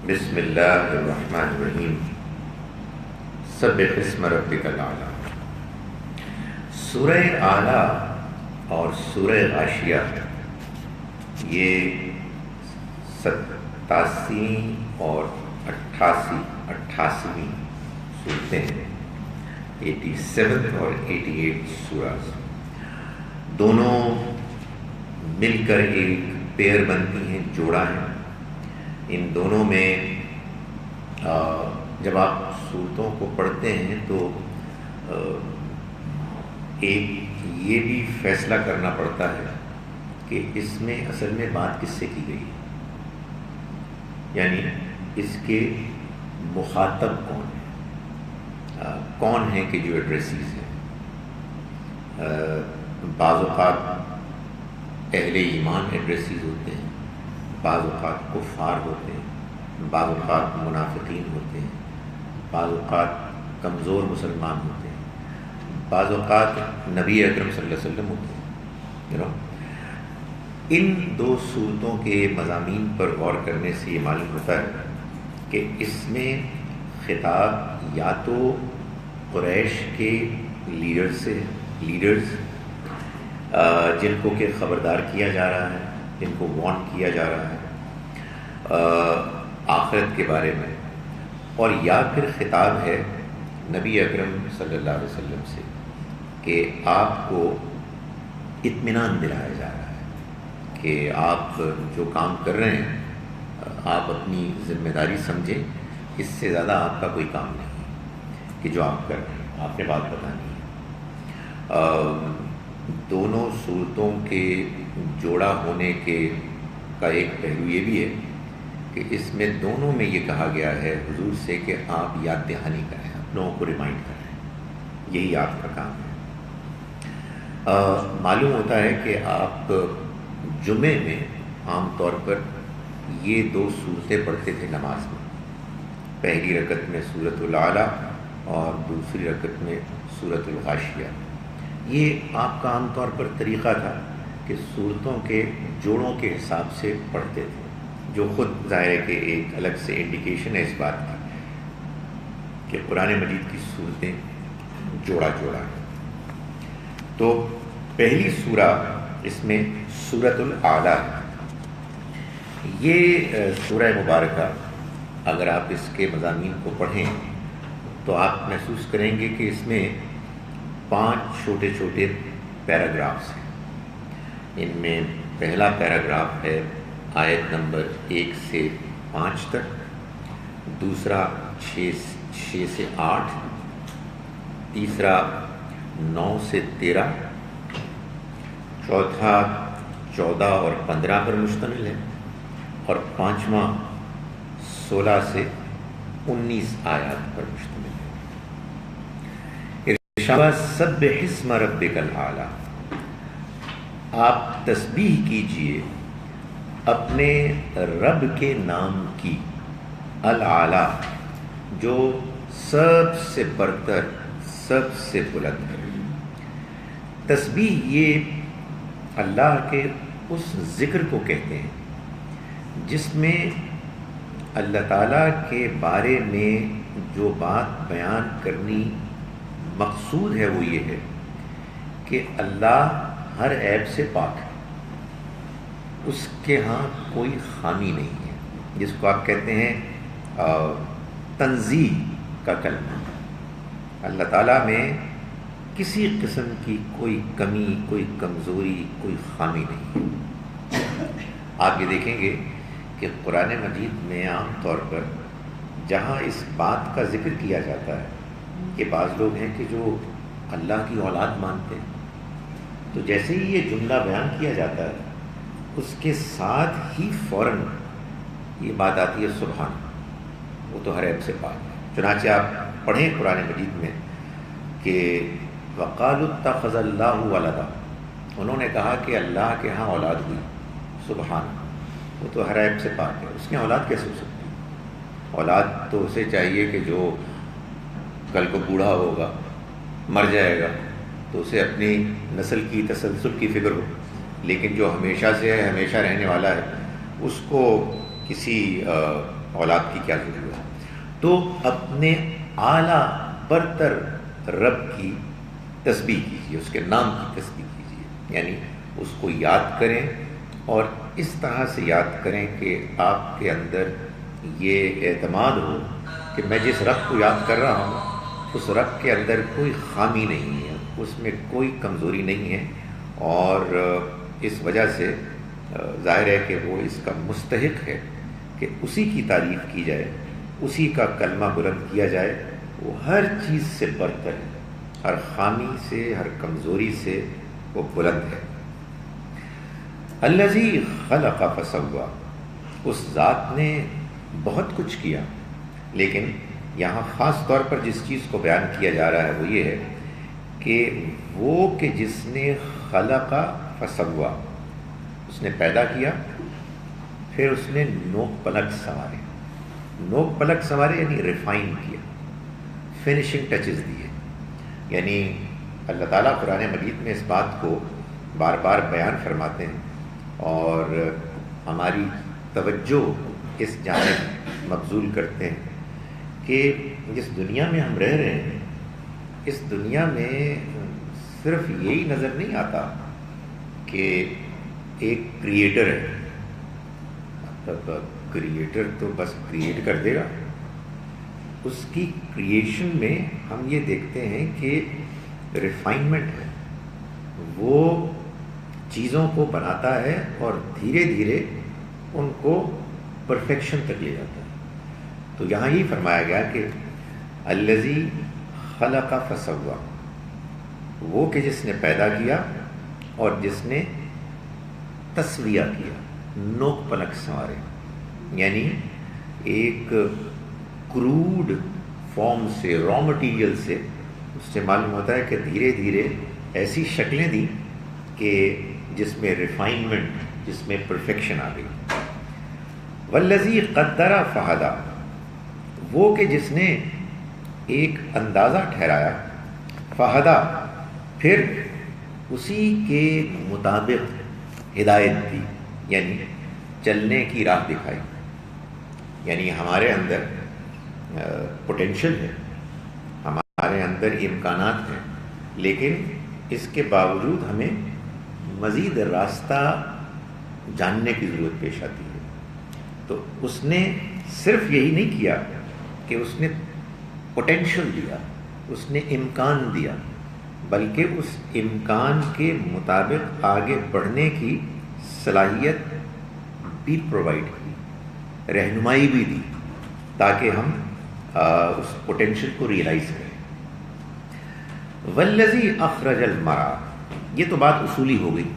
بسم اللہ الرحمن الرحیم سبح اسم ربک الاعلی۔ سورہ اعلی اور سورہ غاشیہ یہ 87 اور 88ویں صورتیں ہیں، 87 اور 88 سورہ دونوں مل کر ایک پیر بنتی ہیں، جوڑا ہے۔ ان دونوں میں جب آپ صورتوں کو پڑھتے ہیں تو ایک یہ بھی فیصلہ کرنا پڑتا ہے کہ اس میں اصل میں بات کس سے کی گئی ہے، یعنی اس کے مخاطب کون ہیں کہ جو ایڈریسیز ہیں۔ بعض اوقات اہل ایمان ایڈریسیز ہوتے ہیں، بعض اوقات کفار ہوتے ہیں، بعض اوقات منافقین ہوتے ہیں، بعض اوقات کمزور مسلمان ہوتے ہیں، بعض اوقات نبی اکرم صلی اللہ علیہ وسلم ہوتے ہیں۔ ان دو صورتوں کے مضامین پر غور کرنے سے یہ معلوم ہوتا ہے کہ اس میں خطاب یا تو قریش کے لیڈرز جن کو کہ خبردار کیا جا رہا ہے، جن کو وارن کیا جا رہا ہے آخرت کے بارے میں، اور یا پھر خطاب ہے نبی اکرم صلی اللہ علیہ وسلم سے کہ آپ کو اطمینان دلایا جا رہا ہے کہ آپ جو کام کر رہے ہیں آپ اپنی ذمہ داری سمجھیں، اس سے زیادہ آپ کا کوئی کام نہیں ہے کہ جو آپ کر رہے ہیں، آپ نے بات بتانی ہے۔ دونوں صورتوں کے جوڑا ہونے کا ایک پہلو یہ بھی ہے کہ اس میں دونوں میں یہ کہا گیا ہے حضور سے کہ آپ یاد دہانی کریں، لوگوں کو ریمائنڈ کریں، یہی آپ کا کام ہے۔ معلوم ہوتا ہے کہ آپ جمعے میں عام طور پر یہ دو صورتیں پڑھتے تھے نماز میں، پہلی رکعت میں سورۃ الاعلی اور دوسری رکعت میں سورۃ الغاشیہ۔ یہ آپ کا عام طور پر طریقہ تھا کہ صورتوں کے جوڑوں کے حساب سے پڑھتے تھے، جو خود ظاہر ہے کہ ایک الگ سے انڈیکیشن ہے اس بات کی کہ قرآن مجید کی صورتیں جوڑا ہیں۔ تو پہلی سورہ اس میں سورۃ الاعلی، یہ سورہ مبارکہ اگر آپ اس کے مضامین کو پڑھیں تو آپ محسوس کریں گے کہ اس میں 5 چھوٹے چھوٹے پیراگرافس ہیں۔ ان میں پہلا پیراگراف ہے آیت نمبر 1 سے 5 تک، دوسرا 6 سے 8، تیسرا 9 سے 13، چوتھا 14 اور 15 پر مشتمل ہے، اور پانچواں 16 سے 19 آیات پر مشتمل ہے۔ سبح اسم ربک الاعلی، آپ تسبیح کیجئے اپنے رب کے نام کی، الاعلی جو سب سے برتر، سب سے بلند ہے۔ تسبیح یہ اللہ کے اس ذکر کو کہتے ہیں جس میں اللہ تعالیٰ کے بارے میں جو بات بیان کرنی مقصود ہے وہ یہ ہے کہ اللہ ہر عیب سے پاک ہے، اس کے ہاں کوئی خامی نہیں ہے، جس کو آپ کہتے ہیں تنزیہ کا کلمہ۔ اللہ تعالیٰ میں کسی قسم کی کوئی کمی، کوئی کمزوری، کوئی خامی نہیں ہے۔ آپ یہ دیکھیں گے کہ قرآن مجید میں عام طور پر جہاں اس بات کا ذکر کیا جاتا ہے کہ بعض لوگ ہیں کہ جو اللہ کی اولاد مانتے ہیں، تو جیسے ہی یہ جملہ بیان کیا جاتا ہے اس کے ساتھ ہی فوراً یہ بات آتی ہے سبحان، وہ تو ہر عیب سے پاک ہے۔ چنانچہ آپ پڑھیں قرآن مجید میں کہ وَقَالُوا اتَّخَذَ اللَّهُ وَلَدًا، انہوں نے کہا کہ اللہ کے ہاں اولاد ہوئی، سبحان، وہ تو ہر عیب سے پاک ہے، اس کی اولاد کیسے ہو سکتی ہے؟ اولاد تو اسے چاہیے کہ جو کل کو بوڑھا ہوگا، مر جائے گا، تو اسے اپنی نسل کی تسلسل کی فکر ہو، لیکن جو ہمیشہ سے ہے، ہمیشہ رہنے والا ہے، اس کو کسی اولاد کی کیا ضرورت ہے؟ تو اپنے اعلیٰ برتر رب کی تسبیح کیجیے، اس کے نام کی تسبیح کیجیے، یعنی اس کو یاد کریں اور اس طرح سے یاد کریں کہ آپ کے اندر یہ اعتماد ہو کہ میں جس رب کو یاد کر رہا ہوں اس رب کے اندر کوئی خامی نہیں ہے، اس میں کوئی کمزوری نہیں ہے، اور اس وجہ سے ظاہر ہے کہ وہ اس کا مستحق ہے کہ اسی کی تعریف کی جائے، اسی کا کلمہ بلند کیا جائے۔ وہ ہر چیز سے برتر ہے، ہر خامی سے، ہر کمزوری سے وہ بلند ہے۔ الذی خلق فسوی، اس ذات نے بہت کچھ کیا، لیکن یہاں خاص طور پر جس چیز کو بیان کیا جا رہا ہے وہ یہ ہے کہ وہ کہ جس نے خلق فسوی، اس نے پیدا کیا، پھر اس نے نوک پلک سنوارے، نوک پلک سنوارے یعنی ریفائن کیا، فنشنگ ٹچز دیے۔ یعنی اللہ تعالیٰ قرآن مجید میں اس بات کو بار بار بیان فرماتے ہیں اور ہماری توجہ اس جانب مبذول کرتے ہیں کہ جس دنیا میں ہم رہ رہے ہیں، اس دنیا میں صرف یہی نظر نہیں آتا کہ ایک کریٹر ہے، مطلب کریٹر تو بس کریٹ کر دے گا۔ اس کی کریشن میں ہم یہ دیکھتے ہیں کہ ریفائنمنٹ ہے، وہ چیزوں کو بناتا ہے اور دھیرے دھیرے ان کو پرفیکشن تک لے جاتا ہے۔ تو یہاں ہی فرمایا گیا کہ الذی خلق فسوی، وہ کہ جس نے پیدا کیا اور جس نے تسویہ کیا، نوک پلک سنوارے، یعنی ایک کروڈ فارم سے، را مٹیریل سے، اس سے معلوم ہوتا ہے کہ دھیرے دھیرے ایسی شکلیں دی کہ جس میں ریفائنمنٹ، جس میں پرفیکشن آ گئی۔ والذی قدر فہدی، وہ کہ جس نے ایک اندازہ ٹھہرایا، فہدی، پھر اسی کے مطابق ہدایت دی، یعنی چلنے کی راہ دکھائی۔ یعنی ہمارے اندر پوٹینشل ہے، ہمارے اندر امکانات ہیں، لیکن اس کے باوجود ہمیں مزید راستہ جاننے کی ضرورت پیش آتی ہے۔ تو اس نے صرف یہی نہیں کیا کہ اس نے پوٹینشل دیا، اس نے امکان دیا، بلکہ اس امکان کے مطابق آگے بڑھنے کی صلاحیت بھی پرووائڈ کی، رہنمائی بھی دی، تاکہ ہم اس پوٹینشل کو ریئلائز کریں۔ والذی اخرج المرعی، یہ تو بات اصولی ہو گئی،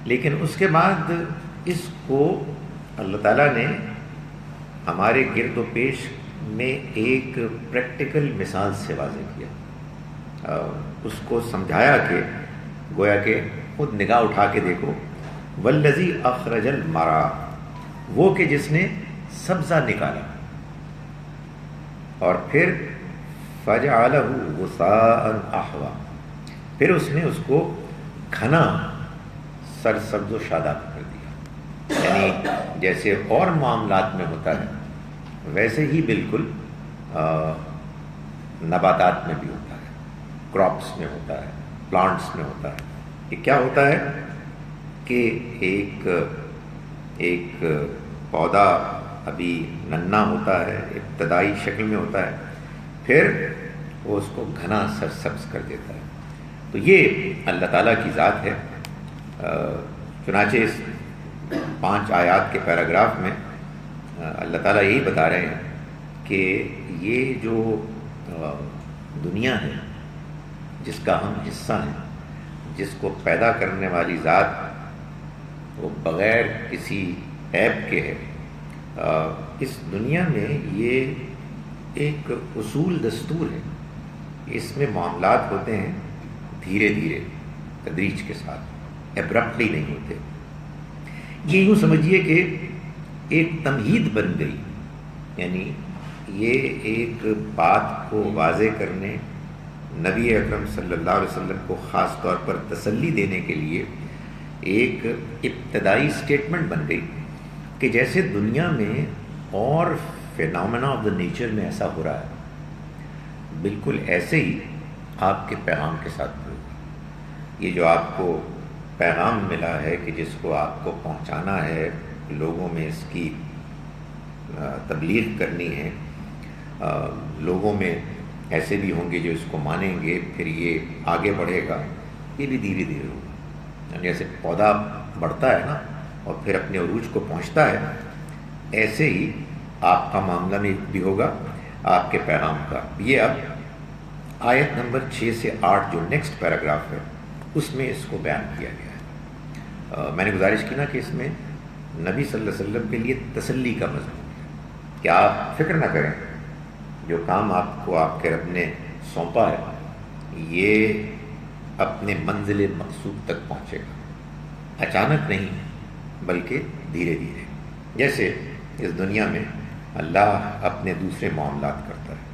لیکن اس کے بعد اس کو اللہ تعالیٰ نے ہمارے گرد و پیش میں ایک پریکٹیکل مثال سے واضح کیا، اس کو سمجھایا کہ گویا کہ خود نگاہ اٹھا کے دیکھو، والذی اخرج المرعی، وہ کہ جس نے سبزہ نکالا اور پھر فجعلہ غثاء احوا، پھر اس نے اس کو گھنا سرسبز و شاداب کر دیا۔ یعنی جیسے اور معاملات میں ہوتا ہے ویسے ہی بالکل نباتات میں بھی ہوتا ہے، کراپس میں ہوتا ہے، پلانٹس میں ہوتا ہے۔ یہ کیا ہوتا ہے کہ ایک پودا ابھی ننھا ہوتا ہے، ابتدائی شکل میں ہوتا ہے، پھر وہ اس کو گھنا سرسبز کر دیتا ہے۔ تو یہ اللہ تعالیٰ کی ذات ہے۔ چنانچہ اس 5 آیات کے پیراگراف میں اللہ تعالیٰ یہی بتا رہے ہیں کہ یہ جو دنیا ہے جس کا ہم حصہ ہیں، جس کو پیدا کرنے والی ذات وہ بغیر کسی عیب کے ہے، اس دنیا میں یہ ایک اصول دستور ہے، اس میں معاملات ہوتے ہیں دھیرے دھیرے، تدریج کے ساتھ، ایبرپٹلی نہیں ہوتے۔ یہ یوں سمجھیے کہ ایک تمہید بن گئی، یعنی یہ ایک بات کو واضح کرنے، نبی اکرم صلی اللہ علیہ وسلم کو خاص طور پر تسلی دینے کے لیے ایک ابتدائی سٹیٹمنٹ بن گئی کہ جیسے دنیا میں اور فینومینا آف دا نیچر میں ایسا ہو رہا ہے، بالکل ایسے ہی آپ کے پیغام کے ساتھ بھی ہوگا۔ یہ جو آپ کو پیغام ملا ہے کہ جس کو آپ کو پہنچانا ہے، لوگوں میں اس کی تبلیغ کرنی ہے، لوگوں میں ایسے بھی ہوں گے جو اس کو مانیں گے، پھر یہ آگے بڑھے گا، یہ بھی دھیرے دھیرے ہوگا۔ جیسے پودا بڑھتا ہے نا اور پھر اپنے عروج کو پہنچتا ہے، ایسے ہی آپ کا معاملہ میں بھی ہوگا، آپ کے پیغام کا۔ یہ اب آیت نمبر 6 سے 8 جو نیکسٹ پیراگراف ہے اس میں اس کو بیان کیا گیا ہے۔ میں نے گزارش کی نا کہ اس میں نبی صلی اللہ علیہ وسلم کے لیے تسلی کا مضمون ہے کہ آپ فکر نہ کریں، جو کام آپ کو آپ کے رب نے سونپا ہے یہ اپنے منزل مقصود تک پہنچے گا، اچانک نہیں بلکہ دھیرے دھیرے، جیسے اس دنیا میں اللہ اپنے دوسرے معاملات کرتا ہے۔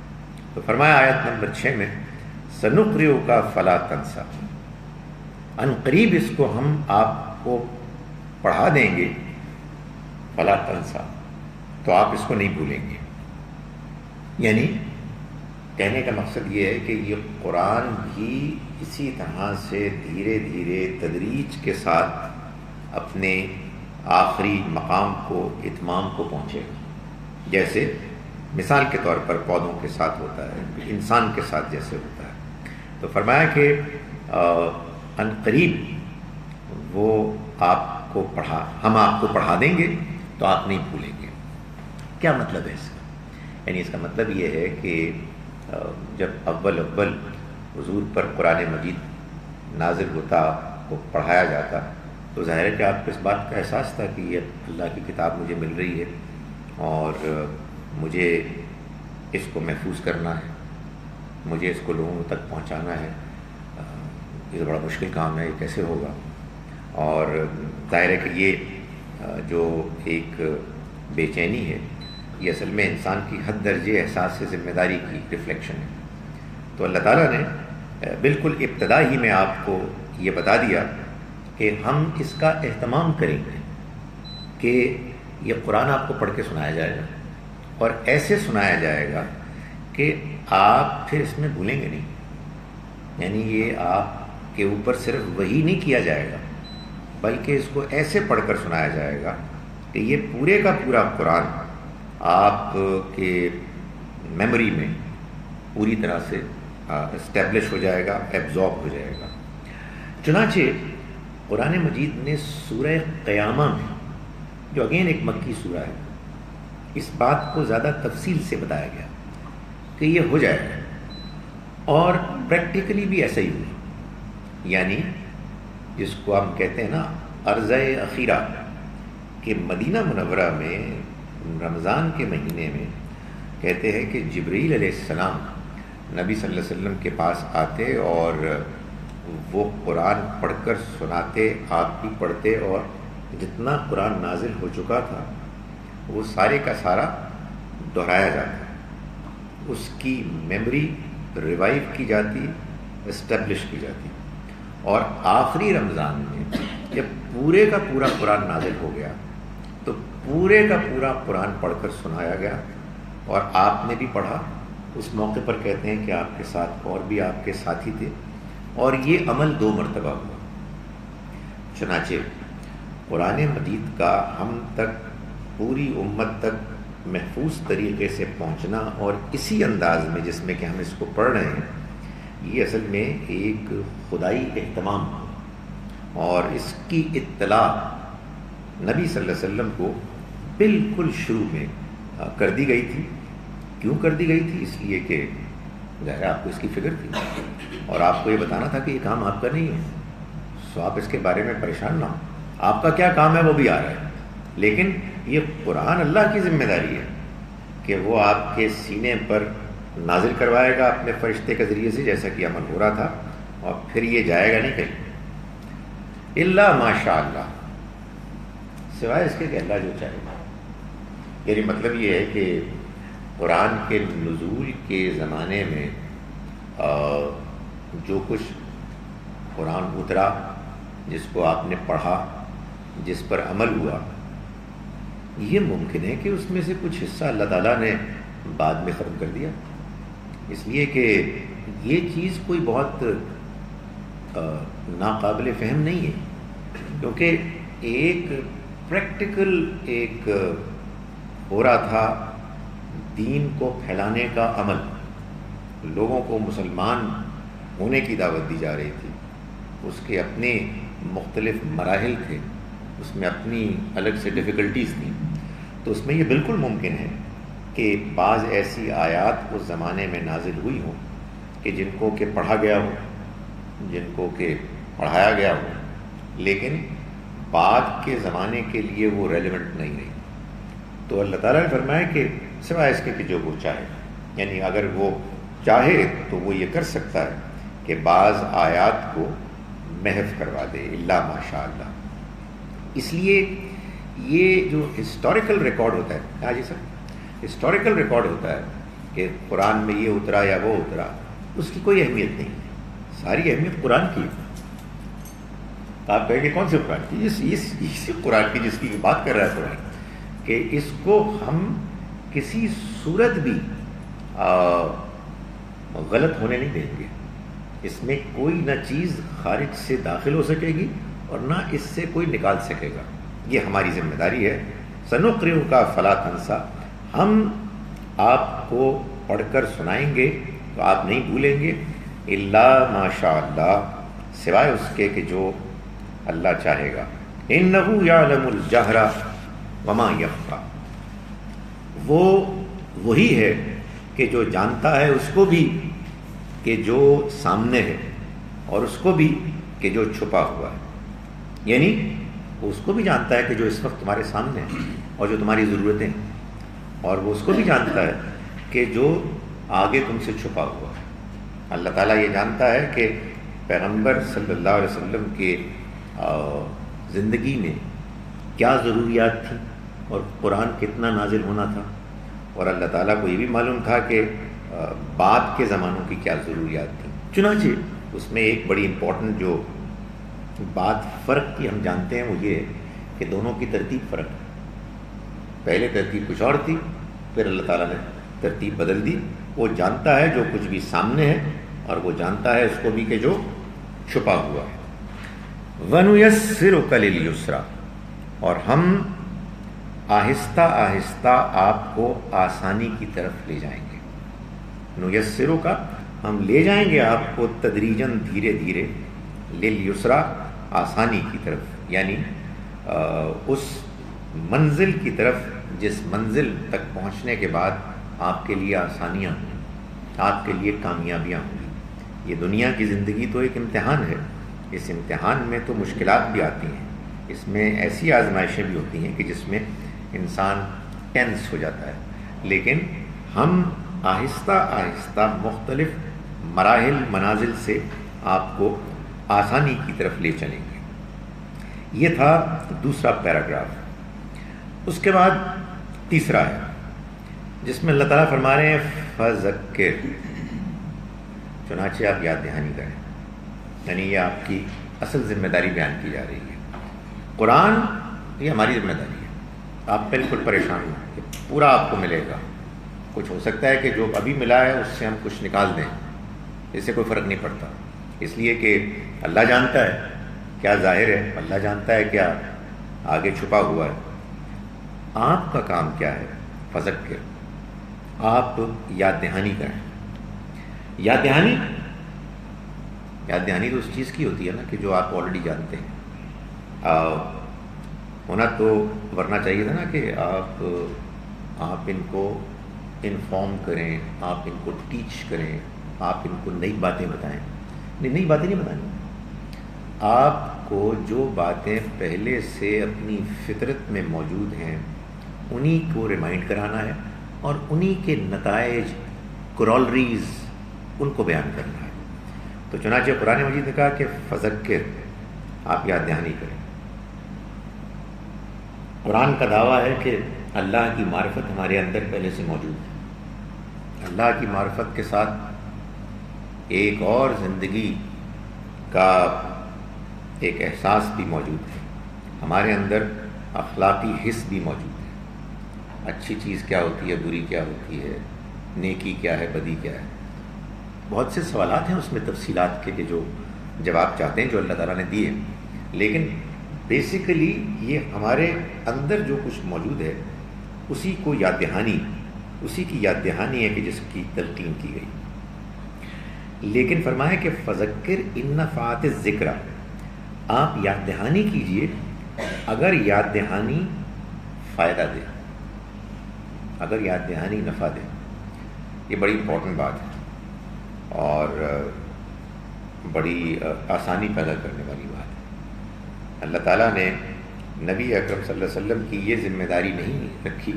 تو فرمایا آیت نمبر 6 میں سنقرئک فلا تنسیٰ، ان قریب اس کو ہم آپ کو پڑھا دیں گے، فلا تنسیٰ، تو آپ اس کو نہیں بھولیں گے۔ یعنی کہنے کا مقصد یہ ہے کہ یہ قرآن بھی اسی طرح سے دھیرے دھیرے تدریج کے ساتھ اپنے آخری مقام کو، اتمام کو پہنچے گا، جیسے مثال کے طور پر پودوں کے ساتھ ہوتا ہے، انسان کے ساتھ جیسے ہوتا ہے۔ تو فرمایا کہ ان قریب وہ آپ کو ہم آپ کو پڑھا دیں گے تو آپ نہیں بھولیں گے۔ کیا مطلب ہے اس کا؟ یعنی اس کا مطلب یہ ہے کہ جب اول حضور پر قرآن مجید نازل ہوتا، کو پڑھایا جاتا، تو ظاہر ہے کہ آپ کو اس بات کا احساس تھا کہ یہ اللہ کی کتاب مجھے مل رہی ہے اور مجھے اس کو محفوظ کرنا ہے، مجھے اس کو لوگوں تک پہنچانا ہے۔ یہ بڑا مشکل کام ہے، یہ کیسے ہوگا؟ اور ظاہر ہے کہ یہ جو ایک بے چینی ہے، یہ اصل میں انسان کی حد درجے احساس سے ذمہ داری کی ریفلیکشن ہے۔ تو اللہ تعالیٰ نے بالکل ابتدا ہی میں آپ کو یہ بتا دیا کہ ہم اس کا اہتمام کریں گے کہ یہ قرآن آپ کو پڑھ کے سنایا جائے گا، اور ایسے سنایا جائے گا کہ آپ پھر اس میں بھولیں گے نہیں۔ یعنی یہ آپ کے اوپر صرف وحی نہیں کیا جائے گا، بلکہ اس کو ایسے پڑھ کر سنایا جائے گا کہ یہ پورے کا پورا قرآن آپ کے میموری میں پوری طرح سے اسٹیبلش ہو جائے گا، ایبزارب ہو جائے گا۔ چنانچہ قرآن مجید نے سورہ قیامہ میں، جو اگین ایک مکی سورہ ہے، اس بات کو زیادہ تفصیل سے بتایا گیا کہ یہ ہو جائے گا، اور پریکٹیکلی بھی ایسا ہی ہوا۔ یعنی جس کو ہم کہتے ہیں نا عرضہ اخیرہ، کہ مدینہ منورہ میں رمضان کے مہینے میں کہتے ہیں کہ جبرائیل علیہ السلام نبی صلی اللہ علیہ وسلم کے پاس آتے اور وہ قرآن پڑھ کر سناتے، آپ بھی پڑھتے، اور جتنا قرآن نازل ہو چکا تھا وہ سارے کا سارا دہرایا جاتا، اس کی میموری ریوائیو کی جاتی، اسٹیبلش کی جاتی۔ اور آخری رمضان میں جب پورے کا پورا قرآن نازل ہو گیا تو پورے کا پورا قرآن پڑھ کر سنایا گیا، اور آپ نے بھی پڑھا۔ اس موقع پر کہتے ہیں کہ آپ کے ساتھ اور بھی آپ کے ساتھی تھے، اور یہ عمل 2 مرتبہ ہوا۔ چنانچہ قرآن مجید کا ہم تک، پوری امت تک محفوظ طریقے سے پہنچنا، اور اسی انداز میں جس میں کہ ہم اس کو پڑھ رہے ہیں، یہ اصل میں ایک خدائی اہتمام ہے، اور اس کی اطلاع نبی صلی اللہ علیہ وسلم کو بالکل شروع میں کر دی گئی تھی۔ کیوں کر دی گئی تھی؟ اس لیے کہ ظاہر آپ کو اس کی فکر تھی، اور آپ کو یہ بتانا تھا کہ یہ کام آپ کا نہیں ہے، سو آپ اس کے بارے میں پریشان نہ ہو، آپ کا کیا کام ہے وہ بھی آ رہا ہے، لیکن یہ قرآن اللہ کی ذمہ داری ہے کہ وہ آپ کے سینے پر نازل کروائے گا اپنے فرشتے کے ذریعے سے، جیسا کہ عمل ہو رہا تھا، اور پھر یہ جائے گا نہیں کہیں، الا ماشاء اللہ، سوائے اس کے کہ اللہ جو چاہے گا۔ یعنی مطلب یہ ہے کہ قرآن کے نزول کے زمانے میں جو کچھ قرآن اترا، جس کو آپ نے پڑھا، جس پر عمل ہوا، یہ ممکن ہے کہ اس میں سے کچھ حصہ اللہ تعالیٰ نے بعد میں ختم کر دیا، اس لیے کہ یہ چیز کوئی بہت ناقابل فہم نہیں ہے، کیونکہ ایک پریکٹیکل ایک ہو رہا تھا دین کو پھیلانے کا عمل، لوگوں کو مسلمان ہونے کی دعوت دی جا رہی تھی، اس کے اپنے مختلف مراحل تھے، اس میں اپنی الگ سے ڈیفیکلٹیز تھیں، تو اس میں یہ بالکل ممکن ہے کہ بعض ایسی آیات اس زمانے میں نازل ہوئی ہوں کہ جن کو کہ پڑھا گیا ہو، جن کو کہ پڑھایا گیا ہو، لیکن بعد کے زمانے کے لیے وہ ریلیونٹ نہیں رہی۔ تو اللہ تعالیٰ نے فرمایا کہ سوائے اس کے کہ جو وہ چاہے، یعنی اگر وہ چاہے تو وہ یہ کر سکتا ہے کہ بعض آیات کو محو کروا دے، الا ماشاء اللہ۔ اس لیے یہ جو ہسٹوریکل ریکارڈ ہوتا ہے، ہاں جی سر، ہسٹوریکل ریکارڈ ہوتا ہے کہ قرآن میں یہ اترا یا وہ اترا، اس کی کوئی اہمیت نہیں ہے، ساری اہمیت قرآن کی ہے۔ آپ کہیں گے کون سے قرآن کی؟ اسی قرآن کی جس کی بات کر رہا ہے قرآن، کہ اس کو ہم کسی صورت بھی غلط ہونے نہیں دیں گے، اس میں کوئی نہ چیز خارج سے داخل ہو سکے گی اور نہ اس سے کوئی نکال سکے گا، یہ ہماری ذمہ داری ہے۔ سنقرئک فلا تنسیٰ، ہم آپ کو پڑھ کر سنائیں گے تو آپ نہیں بھولیں گے، الا ماشاء اللہ، سوائے اس کے کہ جو اللہ چاہے گا۔ انہ یعلم الجہر وما یخفی، وہ وہی ہے کہ جو جانتا ہے اس کو بھی کہ جو سامنے ہے، اور اس کو بھی کہ جو چھپا ہوا ہے، یعنی وہ اس کو بھی جانتا ہے کہ جو اس وقت تمہارے سامنے ہے اور جو تمہاری ضرورتیں ہیں، اور وہ اس کو بھی جانتا ہے کہ جو آگے تم سے چھپا ہوا ہے۔ اللہ تعالیٰ یہ جانتا ہے کہ پیغمبر صلی اللہ علیہ وسلم کے زندگی میں کیا ضروریات تھیں اور قرآن کتنا نازل ہونا تھا، اور اللہ تعالیٰ کو یہ بھی معلوم تھا کہ بعد کے زمانوں کی کیا ضروریات تھیں۔ چنانچہ اس میں ایک بڑی امپورٹنٹ جو بات فرق کی ہم جانتے ہیں وہ یہ ہے کہ دونوں کی ترتیب فرق ہے، پہلے ترتیب کچھ اور تھی، پھر اللہ تعالیٰ نے ترتیب بدل دی۔ وہ جانتا ہے جو کچھ بھی سامنے ہے، اور وہ جانتا ہے اس کو بھی کہ جو چھپا ہوا ہے۔ وَنُيَسِّرُكَ لِلْيُسْرَىٰ، اور ہم آہستہ آہستہ آپ کو آسانی کی طرف لے جائیں گے۔ نُيَسِّرُكَ، ہم لے جائیں گے آپ کو تدریجاً، دھیرے دھیرے، لِلْيُسْرَىٰ، آسانی کی طرف، یعنی اس منزل کی طرف جس منزل تک پہنچنے کے بعد آپ کے لیے آسانیاں ہوں، آپ کے لیے کامیابیاں ہوں گی۔ یہ دنیا کی زندگی تو ایک امتحان ہے، اس امتحان میں تو مشکلات بھی آتی ہیں، اس میں ایسی آزمائشیں بھی ہوتی ہیں کہ جس میں انسان ٹینس ہو جاتا ہے، لیکن ہم آہستہ آہستہ مختلف مراحل، منازل سے آپ کو آسانی کی طرف لے چلیں گے۔ یہ تھا دوسرا پیراگراف۔ اس کے بعد تیسرا ہے جس میں اللہ تعالیٰ فرما رہے ہیں فذکر، چنانچہ آپ یاد دہانی کریں، یعنی یہ آپ کی اصل ذمہ داری بیان کی جا رہی ہے۔ قرآن یہ ہماری ذمہ داری ہے، آپ بالکل پریشان ہوں کہ پورا آپ کو ملے گا، کچھ ہو سکتا ہے کہ جو ابھی ملا ہے اس سے ہم کچھ نکال دیں، اس سے کوئی فرق نہیں پڑتا، اس لیے کہ اللہ جانتا ہے کیا ظاہر ہے، اللہ جانتا ہے کیا آگے چھپا ہوا ہے۔ آپ کا کام کیا ہے؟ فذکر، آپ یاد دہانی کریں۔ یاد دہانی تو اس چیز کی ہوتی ہے نا کہ جو آپ آلریڈی جانتے ہیں، ہونا تو ورنہ چاہیے تھا نا کہ آپ ان کو انفارم کریں، آپ ان کو ٹیچ کریں، آپ ان کو نئی باتیں بتائیں۔ نئی باتیں نہیں بتانی، آپ کو جو باتیں پہلے سے اپنی فطرت میں موجود ہیں انہی کو ریمائنڈ کرانا ہے، اور انہی کے نتائج، کرولریز، ان کو بیان کرنا ہے۔ تو چنانچہ قرآن مجید نے کہا کہ فذکر، آپ یاد دہانی کریں۔ قرآن کا دعویٰ ہے کہ اللہ کی معرفت ہمارے اندر پہلے سے موجود ہے، اللہ کی معرفت کے ساتھ ایک اور زندگی کا ایک احساس بھی موجود ہے، ہمارے اندر اخلاقی حس بھی موجود ہے۔ اچھی چیز کیا ہوتی ہے، بری کیا ہوتی ہے، نیکی کیا ہے، بدی کیا ہے. بہت سے سوالات ہیں اس میں تفصیلات کے جو جواب چاہتے ہیں جو اللہ تعالیٰ نے دیے، لیکن بیسیکلی یہ ہمارے اندر جو کچھ موجود ہے اسی کو یاد دہانی، اسی کی یاد دہانی ہے کہ جس کی تلقین کی گئی. لیکن فرمایا کہ فذکر ان نفعت الذکر، آپ یاد دہانی کیجئے اگر یاد دہانی فائدہ دے، اگر یاد دہانی نفع دے. یہ بڑی امپورٹنٹ بات ہے اور بڑی آسانی پیدا کرنے والی بات ہے. اللہ تعالیٰ نے نبی اکرم صلی اللہ علیہ وسلم کی یہ ذمہ داری نہیں رکھی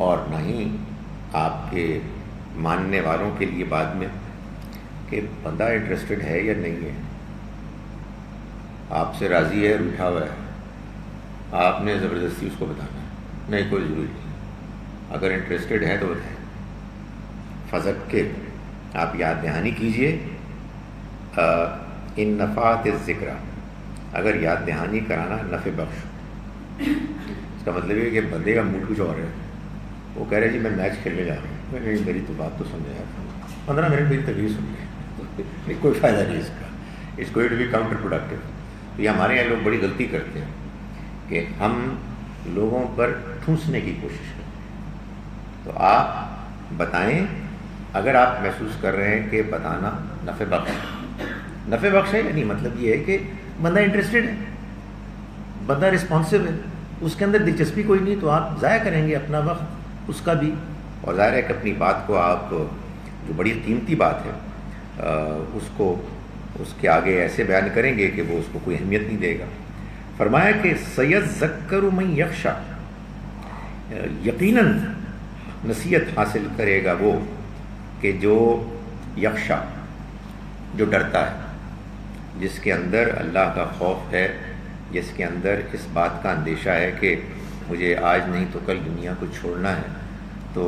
اور نہ ہی آپ کے ماننے والوں کے لیے بعد میں کہ بندہ انٹرسٹڈ ہے یا نہیں ہے، آپ سے راضی ہے، روٹھا ہوا ہے، آپ نے زبردستی اس کو بتانا ہے. نہیں، کوئی ضروری نہیں، اگر انٹرسٹڈ ہے تو بتائیں. فذکر، آپ یاد دہانی کیجئے ان نفعت الذکر، اگر یاد دہانی کرانا نفع بخش. اس کا مطلب یہ کہ بندے کا موڈ کچھ اور ہے، وہ کہہ رہے جی میں میچ کھیلنے جا رہا ہوں. نہیں، میری تو بات تو سمجھ آیا تھا، 15 منٹ میری تقریر سن لیں، کوئی فائدہ نہیں اس کا، it's going to be counterproductive. تو یہ ہمارے یہاں لوگ بڑی غلطی کرتے ہیں کہ ہم لوگوں پر ٹھونسنے کی کوشش کرتے ہیں. تو آپ بتائیں اگر آپ محسوس کر رہے ہیں کہ بتانا نفع بخش ہے، یعنی مطلب یہ ہے کہ بندہ انٹرسٹڈ ہے، بندہ رسپانسو ہے، اس کے اندر دلچسپی کوئی نہیں، تو آپ ضائع کریں گے اپنا وقت، اس کا بھی. اور ظاہر ہے کہ اپنی بات کو آپ جو بڑی قیمتی بات ہے اس کے آگے ایسے بیان کریں گے کہ وہ اس کو کوئی اہمیت نہیں دے گا. فرمایا کہ سیذکر من یخشی، یقیناً نصیحت حاصل کرے گا وہ کہ جو یخشا، جو ڈرتا ہے، جس کے اندر اللہ کا خوف ہے، جس کے اندر اس بات کا اندیشہ ہے کہ مجھے آج نہیں تو کل دنیا کو چھوڑنا ہے، تو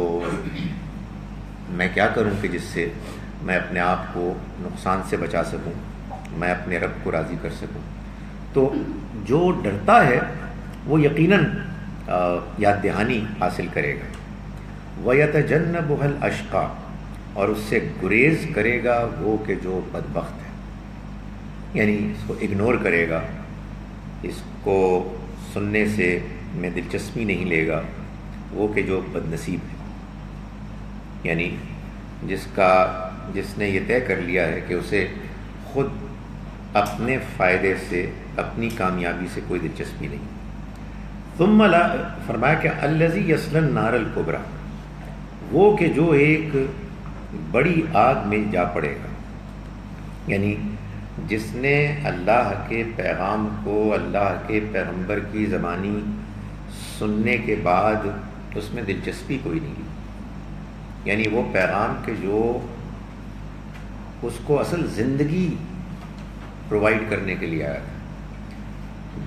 میں کیا کروں کہ جس سے میں اپنے آپ کو نقصان سے بچا سکوں، میں اپنے رب کو راضی کر سکوں. تو جو ڈرتا ہے وہ یقیناً یاد دہانی حاصل کرے گا. وَيَتَجَنَّبُهَا الْأَشْقَى، اور اس سے گریز کرے گا وہ کہ جو بدبخت ہے، یعنی اس کو اگنور کرے گا، اس کو سننے سے میں دلچسپی نہیں لے گا، وہ کہ جو بد نصیب ہے، یعنی جس نے یہ طے کر لیا ہے کہ اسے خود اپنے فائدے سے، اپنی کامیابی سے کوئی دلچسپی نہیں. ثم لا، فرمایا کہ الذی یصلی النار الکبریٰ، وہ کہ جو ایک بڑی آگ میں جا پڑے گا، یعنی جس نے اللہ کے پیغام کو، اللہ کے پیغمبر کی زبانی سننے کے بعد اس میں دلچسپی کوئی نہیں لی، یعنی وہ پیغام کے جو اس کو اصل زندگی پرووائڈ کرنے کے لیے آیا تھا،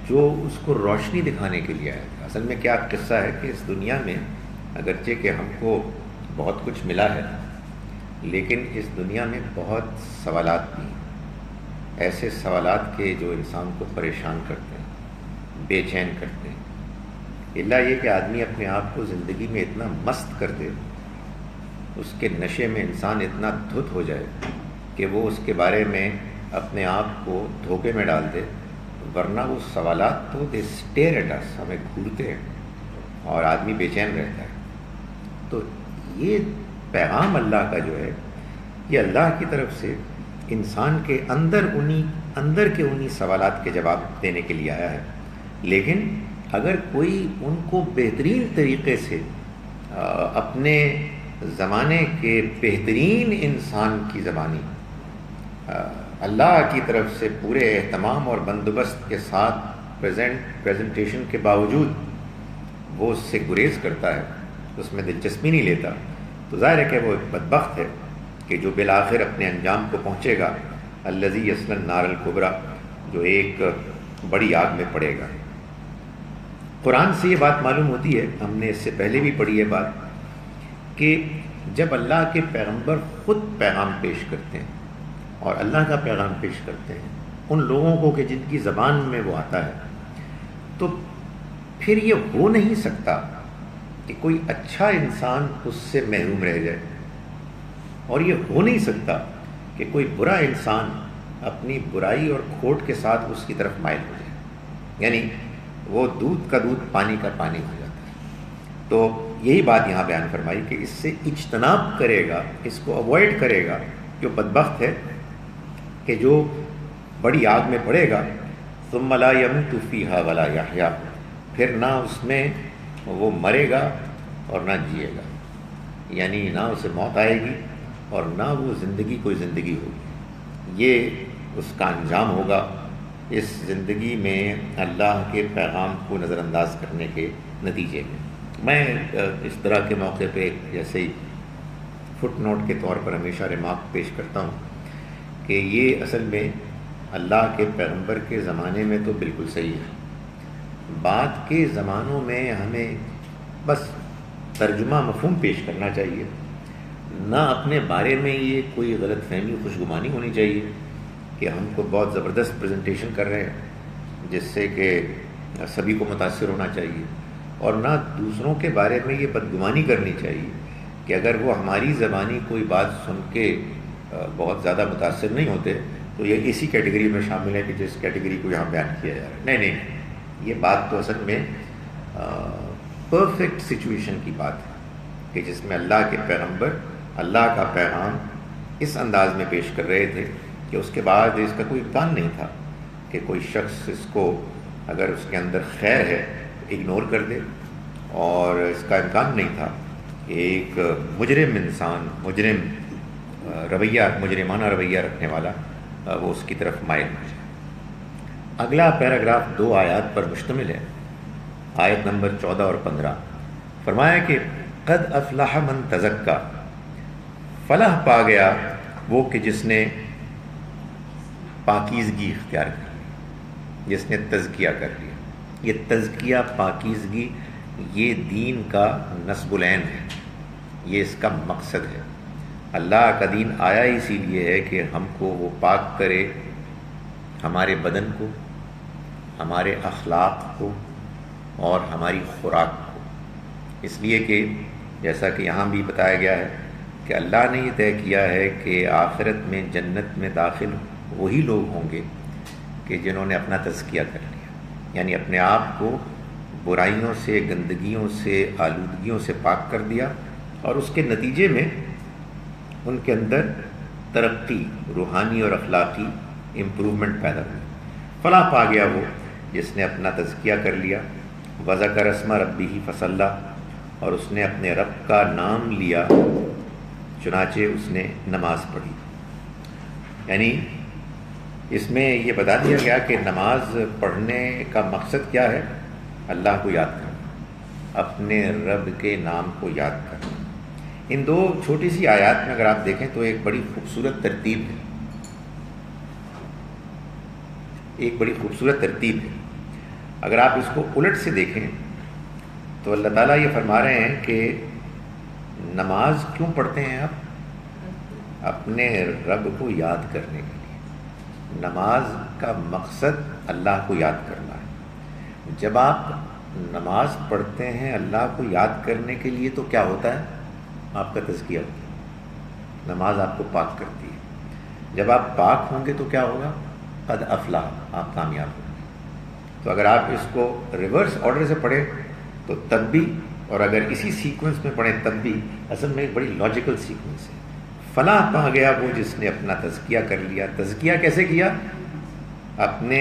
جو اس کو روشنی دکھانے کے لیے آیا تھا. اصل میں کیا قصہ ہے کہ اس دنیا میں اگرچہ کہ ہم کو بہت کچھ ملا ہے، لیکن اس دنیا میں بہت سوالات بھی ہیں، ایسے سوالات کے جو انسان کو پریشان کرتے ہیں، بے چین کرتے ہیں. اللہ یہ کہ آدمی اپنے آپ کو زندگی میں اتنا مست کر دے، اس کے نشے میں انسان اتنا دھت ہو جائے کہ وہ اس کے بارے میں اپنے آپ کو دھوکے میں ڈال دے، ورنہ وہ سوالات تو دے اسٹیئر ایٹ اس، ہمیں گھورتے ہیں اور آدمی بے چین رہتا ہے. تو یہ پیغام اللہ کا جو ہے، یہ اللہ کی طرف سے انسان کے اندر کے انہی سوالات کے جواب دینے کے لیے آیا ہے. لیکن اگر کوئی ان کو بہترین طریقے سے اپنے زمانے کے بہترین انسان کی زبانی اللہ کی طرف سے پورے اہتمام اور بندوبست کے ساتھ پریزنٹیشن کے باوجود وہ اس سے گریز کرتا ہے، اس میں دلچسپی نہیں لیتا، تو ظاہر ہے کہ وہ ایک بدبخت ہے کہ جو بالآخر اپنے انجام کو پہنچے گا، الذی یصلی النار الکبریٰ، جو ایک بڑی آگ میں پڑے گا. قرآن سے یہ بات معلوم ہوتی ہے، ہم نے اس سے پہلے بھی پڑھی ہے بات، کہ جب اللہ کے پیغمبر خود پیغام پیش کرتے ہیں اور اللہ کا پیغام پیش کرتے ہیں ان لوگوں کو کہ جن کی زبان میں وہ آتا ہے، تو پھر یہ ہو نہیں سکتا کہ کوئی اچھا انسان اس سے محروم رہ جائے، اور یہ ہو نہیں سکتا کہ کوئی برا انسان اپنی برائی اور کھوٹ کے ساتھ اس کی طرف مائل ہو جائے، یعنی وہ دودھ کا دودھ پانی کا پانی ہو جاتا ہے۔ تو یہی بات یہاں بیان فرمائی کہ اس سے اجتناب کرے گا، اس کو اوائڈ کرے گا، جو بدبخت ہے کہ جو بڑی آگ میں پڑے گا، ثم لا يموت فيها ولا يحيا، پھر نہ اس میں وہ مرے گا اور نہ جیے گا، یعنی نہ اسے موت آئے گی اور نہ وہ زندگی کوئی زندگی ہوگی، یہ اس کا انجام ہوگا اس زندگی میں اللہ کے پیغام کو نظر انداز کرنے کے نتیجے میں۔ میں اس طرح کے موقع پہ جیسے ہی فٹ نوٹ کے طور پر ہمیشہ ریمارک پیش کرتا ہوں کہ یہ اصل میں اللہ کے پیغمبر کے زمانے میں تو بالکل صحیح ہے، بعد کے زمانوں میں ہمیں بس ترجمہ مفہوم پیش کرنا چاہیے، نہ اپنے بارے میں یہ کوئی غلط فہمی خوشگمانی ہونی چاہیے کہ ہم کو بہت زبردست پریزنٹیشن کر رہے ہیں جس سے کہ سبھی کو متاثر ہونا چاہیے، اور نہ دوسروں کے بارے میں یہ بدگمانی کرنی چاہیے کہ اگر وہ ہماری زبانی کوئی بات سن کے بہت زیادہ متاثر نہیں ہوتے تو یہ اسی کیٹیگری میں شامل ہے کہ جس کیٹیگری کو یہاں بیان کیا جا رہا ہے۔ نہیں، یہ بات تو اصل میں پرفیکٹ سچویشن کی بات ہے کہ جس میں اللہ کے پیغمبر اللہ کا پیغام اس انداز میں پیش کر رہے تھے کہ اس کے بعد اس کا کوئی امکان نہیں تھا کہ کوئی شخص اس کو اگر اس کے اندر خیر ہے اگنور کر دے، اور اس کا امکان نہیں تھا کہ ایک مجرم انسان، مجرم رویہ، مجرمانہ رویہ رکھنے والا وہ اس کی طرف مائل ہو جائے۔ اگلا پیراگراف 2 آیات پر مشتمل ہے، آیت نمبر 14 اور 15، فرمایا کہ قد افلح من تزکا، فلاح پا گیا وہ کہ جس نے پاکیزگی اختیار کر لی، جس نے تزکیہ کر لیا۔ یہ تزکیہ، پاکیزگی، یہ دین کا نصب العین ہے، یہ اس کا مقصد ہے۔ اللہ کا دین آیا اسی لیے ہے کہ ہم کو وہ پاک کرے، ہمارے بدن کو، ہمارے اخلاق کو اور ہماری خوراک کو، اس لیے کہ جیسا کہ یہاں بھی بتایا گیا ہے کہ اللہ نے یہ طے کیا ہے کہ آخرت میں جنت میں داخل وہی لوگ ہوں گے کہ جنہوں نے اپنا تزکیہ کر لیا، یعنی اپنے آپ کو برائیوں سے، گندگیوں سے، آلودگیوں سے پاک کر دیا، اور اس کے نتیجے میں ان کے اندر ترقی، روحانی اور اخلاقی امپروومنٹ پیدا ہوئی۔ فلاح پا گیا وہ جس نے اپنا تزکیہ کر لیا، وذکر اسم ربہ فصلی، اور اس نے اپنے رب کا نام لیا، چنانچہ اس نے نماز پڑھی۔ یعنی اس میں یہ بتا دیا گیا کہ نماز پڑھنے کا مقصد کیا ہے؟ اللہ کو یاد کرنا، اپنے رب کے نام کو یاد کرنا۔ ان 2 چھوٹی سی آیات میں اگر آپ دیکھیں تو ایک بڑی خوبصورت ترتیب ہے، ایک بڑی خوبصورت ترتیب ہے۔ اگر آپ اس کو الٹ سے دیکھیں تو اللہ تعالیٰ یہ فرما رہے ہیں کہ نماز کیوں پڑھتے ہیں آپ؟ اپنے رب کو یاد کرنے کے لیے۔ نماز کا مقصد اللہ کو یاد کرنا ہے۔ جب آپ نماز پڑھتے ہیں اللہ کو یاد کرنے کے لیے تو کیا ہوتا ہے؟ آپ کا تزکیہ ہوتا ہے، نماز آپ کو پاک کرتی ہے۔ جب آپ پاک ہوں گے تو کیا ہوگا؟ قد افلاح، آپ کامیاب ہوں گے۔ تو اگر آپ اس کو ریورس آرڈر سے پڑھیں تو تب بھی، اور اگر اسی سیکوینس میں پڑھیں تب بھی، اصل میں ایک بڑی لاجیکل سیکوینس ہے۔ فلاح پا گیا وہ جس نے اپنا تزکیہ کر لیا۔ تزکیہ کیسے کیا؟ اپنے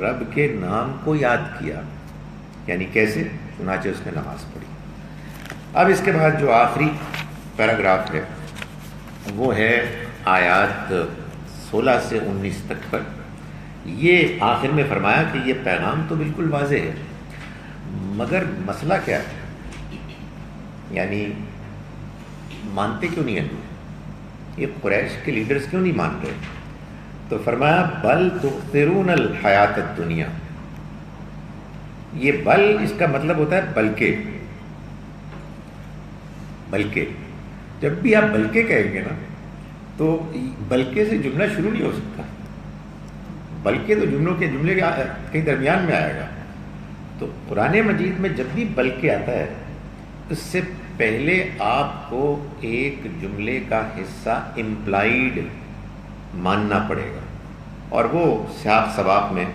رب کے نام کو یاد کیا، یعنی کیسے؟ چنانچہ اس نے نماز پڑھی۔ اب اس کے بعد جو آخری پیراگراف ہے وہ ہے آیات 16 سے 19 تک پر۔ یہ آخر میں فرمایا کہ یہ پیغام تو بالکل واضح ہے، مگر مسئلہ کیا ہے؟ یعنی مانتے کیوں نہیں ہیں لوگ؟ یہ قریش کے لیڈرز کیوں نہیں مان رہے؟ تو فرمایا بل تؤثرون الحیات الدنیا۔ یہ بل، اس کا مطلب ہوتا ہے بلکہ۔ بلکہ جب بھی آپ بلکہ کہیں گے نا تو بلکہ سے جملہ شروع نہیں ہو سکتا، بلکہ تو جملے کے کہیں درمیان میں آئے گا۔ تو قرآن مجید میں جب بھی بلکہ آتا ہے اس سے پہلے آپ کو ایک جملے کا حصہ امپلائیڈ ماننا پڑے گا، اور وہ سیاق سباق میں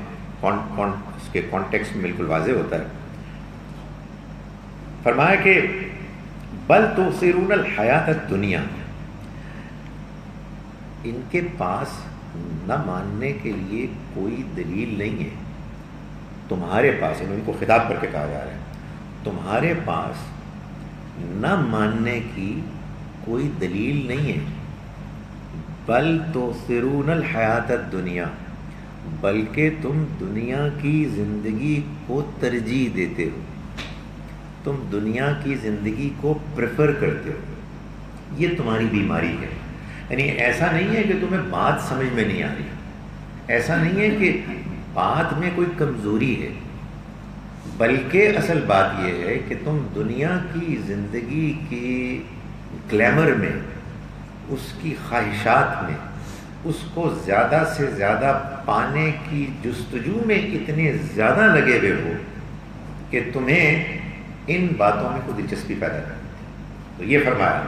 اس کے کانٹیکسٹ میں بالکل واضح ہوتا ہے۔ فرمایا کہ بل تؤثرون الحیات الدنیا، ان کے پاس نہ ماننے کے لیے کوئی دلیل نہیں ہے۔ تمہارے پاس، ان کو خطاب کر کے کہا جا رہا ہے، تمہارے پاس نہ ماننے کی کوئی دلیل نہیں ہے۔ بل تؤثرون الحیات الدنیا، بلکہ تم دنیا کی زندگی کو ترجیح دیتے ہو، تم دنیا کی زندگی کو پریفر کرتے ہو۔ یہ تمہاری بیماری ہے۔ یعنی ایسا نہیں ہے کہ تمہیں بات سمجھ میں نہیں آ رہی، ایسا نہیں ہے کہ بات میں کوئی کمزوری ہے، بلکہ اصل بات یہ ہے کہ تم دنیا کی زندگی کی گلیمر میں، اس کی خواہشات میں، اس کو زیادہ سے زیادہ پانے کی جستجو میں اتنے زیادہ لگے ہوئے ہو کہ تمہیں ان باتوں میں کوئی دلچسپی پیدا کرتی ہے۔ تو یہ فرمایا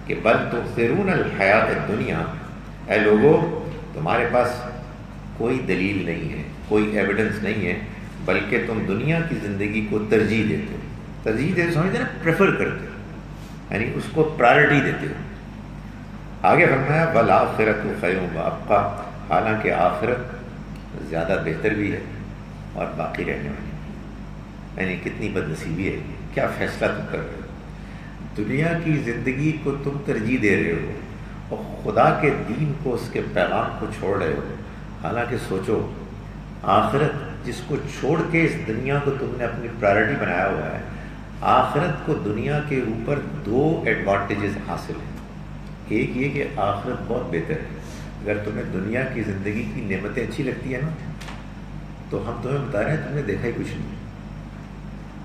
کہ بل تؤثرون الحیات الدنیا، اے لوگو تمہارے پاس کوئی دلیل نہیں ہے، کوئی ایویڈنس نہیں ہے، بلکہ تم دنیا کی زندگی کو ترجیح دیتے ہو۔ ترجیح دیتے سمجھتے نا، پریفر کرتے ہو، یعنی اس کو پرائرٹی دیتے ہو۔ آگے فرمایا والآخرۃ خیر وابقیٰ، حالانکہ آخرت زیادہ بہتر بھی ہے اور باقی رہنے والی ہے۔ یعنی کتنی بد نصیبی ہے، کیا فیصلہ تم کر رہے ہو؟ دنیا کی زندگی کو تم ترجیح دے رہے ہو اور خدا کے دین کو، اس کے پیغام کو چھوڑ رہے ہو، حالانکہ سوچو آخرت جس کو چھوڑ کے اس دنیا کو تم نے اپنی پرائرٹی بنایا ہوا ہے، آخرت کو دنیا کے اوپر دو ایڈوانٹیجز حاصل ہیں۔ ایک یہ کہ آخرت بہت بہتر ہے۔ اگر تمہیں دنیا کی زندگی کی نعمتیں اچھی لگتی ہیں نا، تو ہم تمہیں بتا رہے ہیں تم نے دیکھا ہی کچھ نہیں،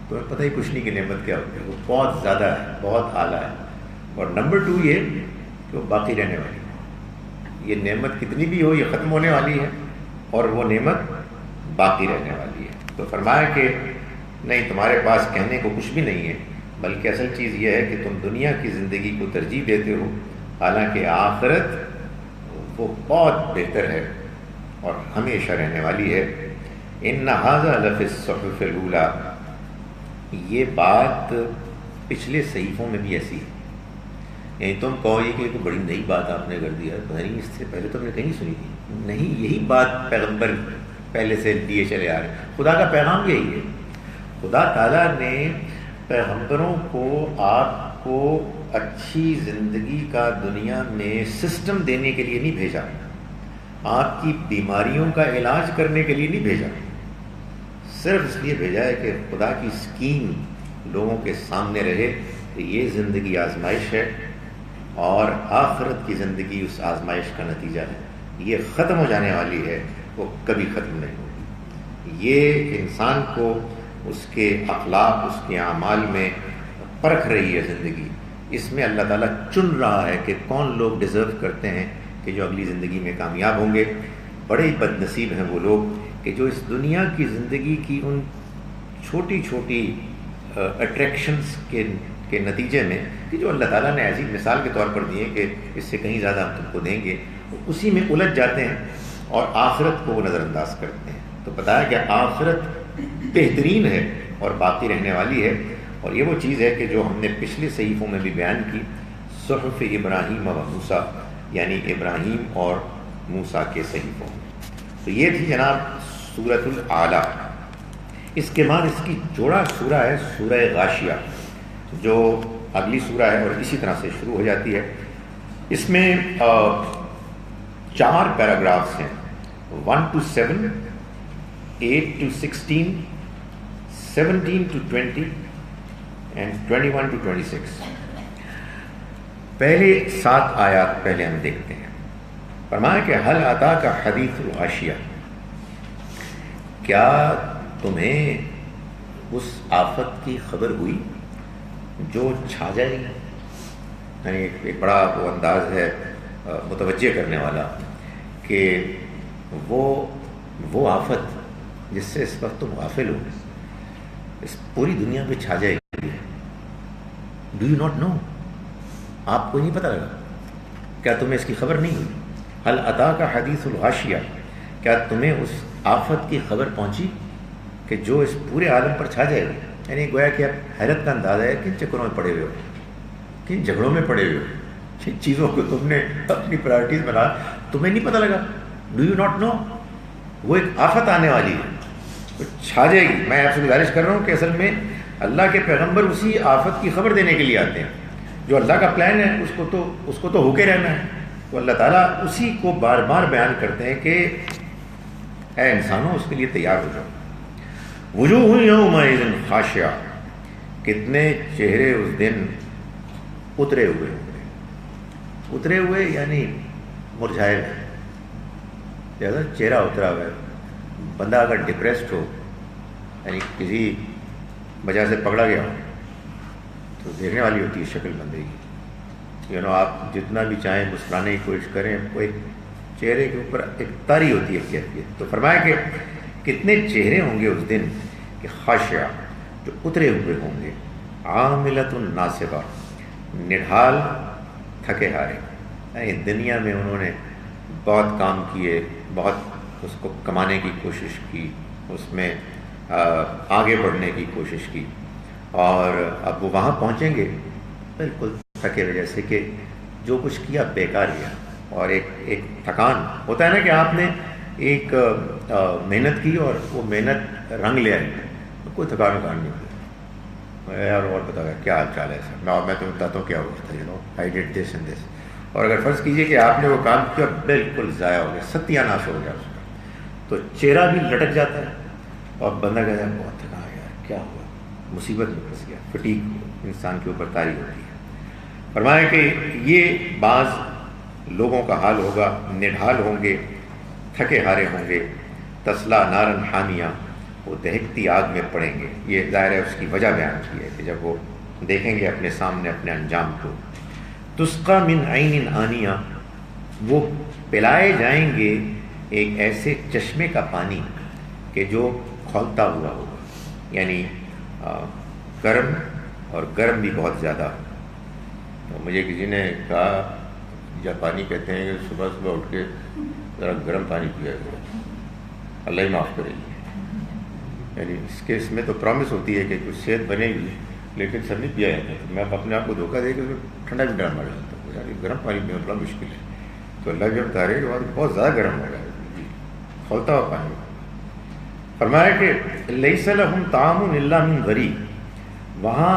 تمہیں پتہ ہی کچھ نہیں کہ نعمت کیا ہوتی ہے، وہ بہت زیادہ ہے، بہت اعلیٰ ہے۔ اور نمبر 2 یہ کہ وہ باقی رہنے والی ہے۔ یہ نعمت کتنی بھی ہو، یہ ختم ہونے والی ہے، اور وہ نعمت باقی رہنے والی ہے۔ تو فرمایا کہ نہیں، تمہارے پاس کہنے کو کچھ بھی نہیں ہے، بلکہ اصل چیز یہ ہے کہ تم دنیا کی زندگی کو ترجیح دیتے ہو، حالانکہ آخرت وہ بہت بہتر ہے اور ہمیشہ رہنے والی ہے۔ ان ھذا لفی الصحف الاولیٰ، یہ بات پچھلے صحیفوں میں بھی ایسی ہے۔ یعنی تم کہو یہ کہ بڑی نئی بات آپ نے کر دیا، پتہ نہیں اس سے پہلے تو ہم نے کہیں سنی تھی۔ نہیں، یہی بات پیغمبر پہلے سے دیے چلے آ رہے ہیں۔ خدا کا پیغام یہی ہے۔ خدا تعالیٰ نے پیغمبروں کو آپ کو اچھی زندگی کا دنیا میں سسٹم دینے کے لیے نہیں بھیجا، آپ کی بیماریوں کا علاج کرنے کے لیے نہیں بھیجا، صرف اس لیے بھیجا ہے کہ خدا کی اسکیم لوگوں کے سامنے رہے کہ یہ زندگی آزمائش ہے اور آخرت کی زندگی اس آزمائش کا نتیجہ ہے، یہ ختم ہو جانے والی ہے، وہ کبھی ختم نہیں ہوگی۔ یہ انسان کو اس کے اخلاق، اس کے اعمال میں پرکھ رہی ہے زندگی۔ اس میں اللہ تعالیٰ چن رہا ہے کہ کون لوگ ڈیزرو کرتے ہیں کہ جو اگلی زندگی میں کامیاب ہوں گے۔ بڑے بد نصیب ہیں وہ لوگ کہ جو اس دنیا کی زندگی کی ان چھوٹی چھوٹی اٹریکشنس کے نتیجے میں، کہ جو اللہ تعالیٰ نے ایسی مثال کے طور پر دیے کہ اس سے کہیں زیادہ ہم تم کو دیں گے، اسی میں الجھ جاتے ہیں اور آخرت کو وہ نظر انداز کرتے ہیں۔ تو بتایا کہ آخرت بہترین ہے اور باقی رہنے والی ہے، اور یہ وہ چیز ہے کہ جو ہم نے پچھلے صحیفوں میں بھی بیان کی، صحف ابراہیم و موسیٰ، یعنی ابراہیم اور موسیٰ کے صحیفوں میں۔ تو یہ تھی جناب سورۃ الاعلیٰ۔ اس کے بعد اس کی جوڑا سورہ ہے سورہ غاشیہ، جو اگلی سورہ ہے اور اسی طرح سے شروع ہو جاتی ہے۔ اس میں 4 پیراگرافس ہیں، 1 to 7، 8 to 16، 17 to 20 and 21 to 26۔ پہلے 7 آیات پہلے ہم دیکھتے ہیں۔ فرمایا کہ حل اتاک حدیث الغاشیہ، کیا تمہیں اس آفت کی خبر ہوئی جو چھا جائے گی؟ یعنی ایک بڑا وہ انداز ہے متوجہ کرنے والا کہ وہ آفت جس سے اس وقت تم غافل ہو، اس پوری دنیا پہ چھا جائے گی۔ Do you not know? آپ کو نہیں پتہ لگا؟ کیا تمہیں اس کی خبر نہیں ہوئی؟ هل اتاک حدیث الغاشیہ، کیا تمہیں اس آفت کی خبر پہنچی کہ جو اس پورے عالم پر چھا جائے گی؟ یعنی گویا کہ اب حیرت کا اندازہ ہے کن چکروں میں پڑے ہوئے ہو، کن جھگڑوں میں پڑے ہوئے ہو، جن چیزوں کو تم نے اپنی پرائرٹیز بنا، تمہیں نہیں پتہ لگا؟ Do you not know? وہ ایک آفت آنے والی ہے، وہ چھا جائے گی۔ میں آپ سے گزارش کر رہا ہوں کہ اصل میں اللہ کے پیغمبر اسی آفت کی خبر دینے کے لیے آتے ہیں۔ جو اللہ کا پلان ہے اس کو تو ہو کے رہنا ہے، تو اللہ تعالیٰ اسی کو بار بار بیان کرتے ہیں کہ اے انسانوں اس کے لیے تیار ہو جاؤ۔ وجوہ یومئذ خاشعہ، کتنے چہرے اس دن اترے ہوئے ہوں گے۔ اترے ہوئے یعنی مرجھائے ہوئے، جیسا چہرہ اترا ہوا ہے۔ بندہ اگر ڈپریسڈ ہو، یعنی کسی وجہ سے پکڑا گیا ہو، تو دیکھنے والی ہوتی ہے شکل بندے کی، آپ جتنا بھی چاہیں مسکرانے کی کوشش کریں، کوئی چہرے کے اوپر ایک طاری ہوتی ہے کیفیت۔ تو فرمایا کہ کتنے چہرے ہوں گے اس دن کہ خاشعہ، جو اترے ہوئے ہوں گے، عاملۃ ناصبہ، نڈھال تھکے ہارے، یعنی دنیا میں انہوں نے بہت کام کیے، بہت اس کو کمانے کی کوشش کی، اس میں آگے بڑھنے کی کوشش کی، اور اب وہ وہاں پہنچیں گے بالکل تھکے ہوئے، جیسے کہ جو کچھ کیا بیکار گیا۔ اور ایک تھکان ہوتا ہے نا کہ آپ نے ایک محنت کی اور وہ محنت رنگ لے آئی، کوئی تھکان نہیں ہوتی یار، اور بتا کیا حال چال ہے سر، میں تمہیں بتاتا ہوں کیا ہوا تھا، I did this and this. اور اگر فرض کیجئے کہ آپ نے وہ کام کیا بالکل ضائع ہو گیا، ستیہ ناش ہو گیا اس کا، تو چہرہ بھی لٹک جاتا ہے اور بندہ کہتا ہے بہت تھکا ہے یار، کیا ہوا، مصیبت میں پھنس گیا، فٹیگ انسان کے اوپر طاری ہوتی ہے۔ فرمایا کہ یہ بعض لوگوں کا حال ہوگا، نڈھال ہوں گے، تھکے ہارے ہوں گے، تسلا نارن حامیہ، وہ دہکتی آگ میں پڑیں گے۔ یہ ظاہر ہے اس کی وجہ بیان کی ہے کہ جب وہ دیکھیں گے اپنے سامنے اپنے انجام کو۔ تسقا من عین آنیہ، وہ پلائے جائیں گے ایک ایسے چشمے کا پانی کہ جو کھولتا ہوا ہوگا، یعنی گرم، اور گرم بھی بہت زیادہ۔ تو مجھے کسی نے کہا جاپانی کہتے ہیں کہ صبح صبح اٹھ کے ذرا گرم پانی پیا کرو، اللہ ہی معاف کرے گی۔ یعنی اس میں تو پرومس ہوتی ہے کہ کچھ صحت بنے گی، لیکن سب نہیں پیا جاتا، تو میں اپنے آپ کو دھوکہ دے کے ٹھنڈا بھی ڈرما جاتا ہوں، یعنی گرم پانی پینا بڑا مشکل ہے۔ تو اللہ جب بتا رہے کہ بہت زیادہ گرم ہو رہا ہے، کھولتا ہوا پانی۔ فرمایا کہ لیس لہم طعام الا من ضریع، وہاں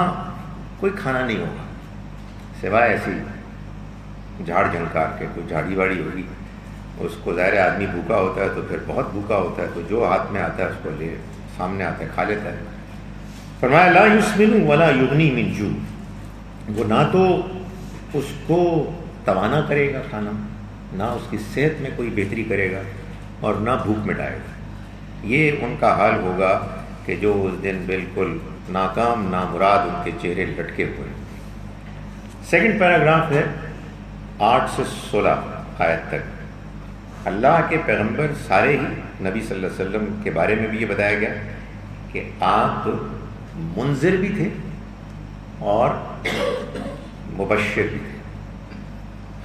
کوئی کھانا نہیں ہوگا سوائے ایسی جھاڑ جھنکار کے، کوئی جھاڑی واڑی ہوگی، اس کو ظاہر آدمی بھوکا ہوتا ہے تو پھر بہت بھوکا ہوتا ہے، تو جو ہاتھ میں آتا ہے اس کو لے سامنے آتا ہے کھا لیتا ہے۔ فرمایا لا یسمن ولا یغنی من جوع، وہ نہ تو اس کو توانا کرے گا کھانا، نہ اس کی صحت میں کوئی بہتری کرے گا، اور نہ بھوک مٹائے گا۔ یہ ان کا حال ہوگا کہ جو اس دن بالکل ناکام نامراد ان کے چہرے لٹکے ہوئے۔ سیکنڈ پیراگراف ہے 8 سے 16 آیت تک۔ اللہ کے پیغمبر سارے ہی نبی صلی اللہ علیہ وسلم کے بارے میں بھی یہ بتایا گیا کہ آپ منذر بھی تھے اور مبشر بھی تھے،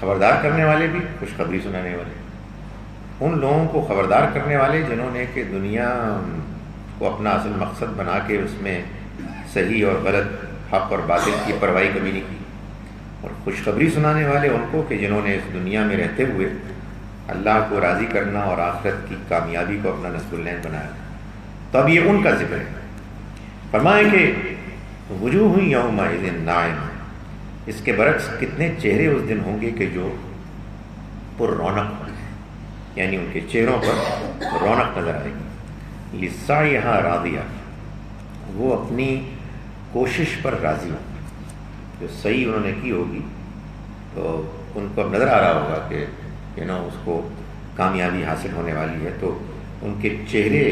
خبردار کرنے والے بھی، خوشخبری سنانے والے۔ ان لوگوں کو خبردار کرنے والے جنہوں نے کہ دنیا کو اپنا اصل مقصد بنا کے اس میں صحیح اور غلط، حق اور باطل کی پرواہی کبھی نہیں کی، اور خوشخبری سنانے والے ان کو کہ جنہوں نے اس دنیا میں رہتے ہوئے اللہ کو راضی کرنا اور آخرت کی کامیابی کو اپنا نصب العین بنایا۔ تو اب یہ ان کا ذکر ہے۔ فرمائیں کہ وجوہ یومئذ ناعمہ، اس کے برعکس کتنے چہرے اس دن ہوں گے کہ جو پر رونق ہوں گے، یعنی ان کے چہروں پر رونق نظر آئے گی۔ لسعیہا راضیہ، وہ اپنی کوشش پر راضی ہوں، جو صحیح انہوں نے کی ہوگی تو ان کو اب نظر آ رہا ہوگا کہ اس کو کامیابی حاصل ہونے والی ہے، تو ان کے چہرے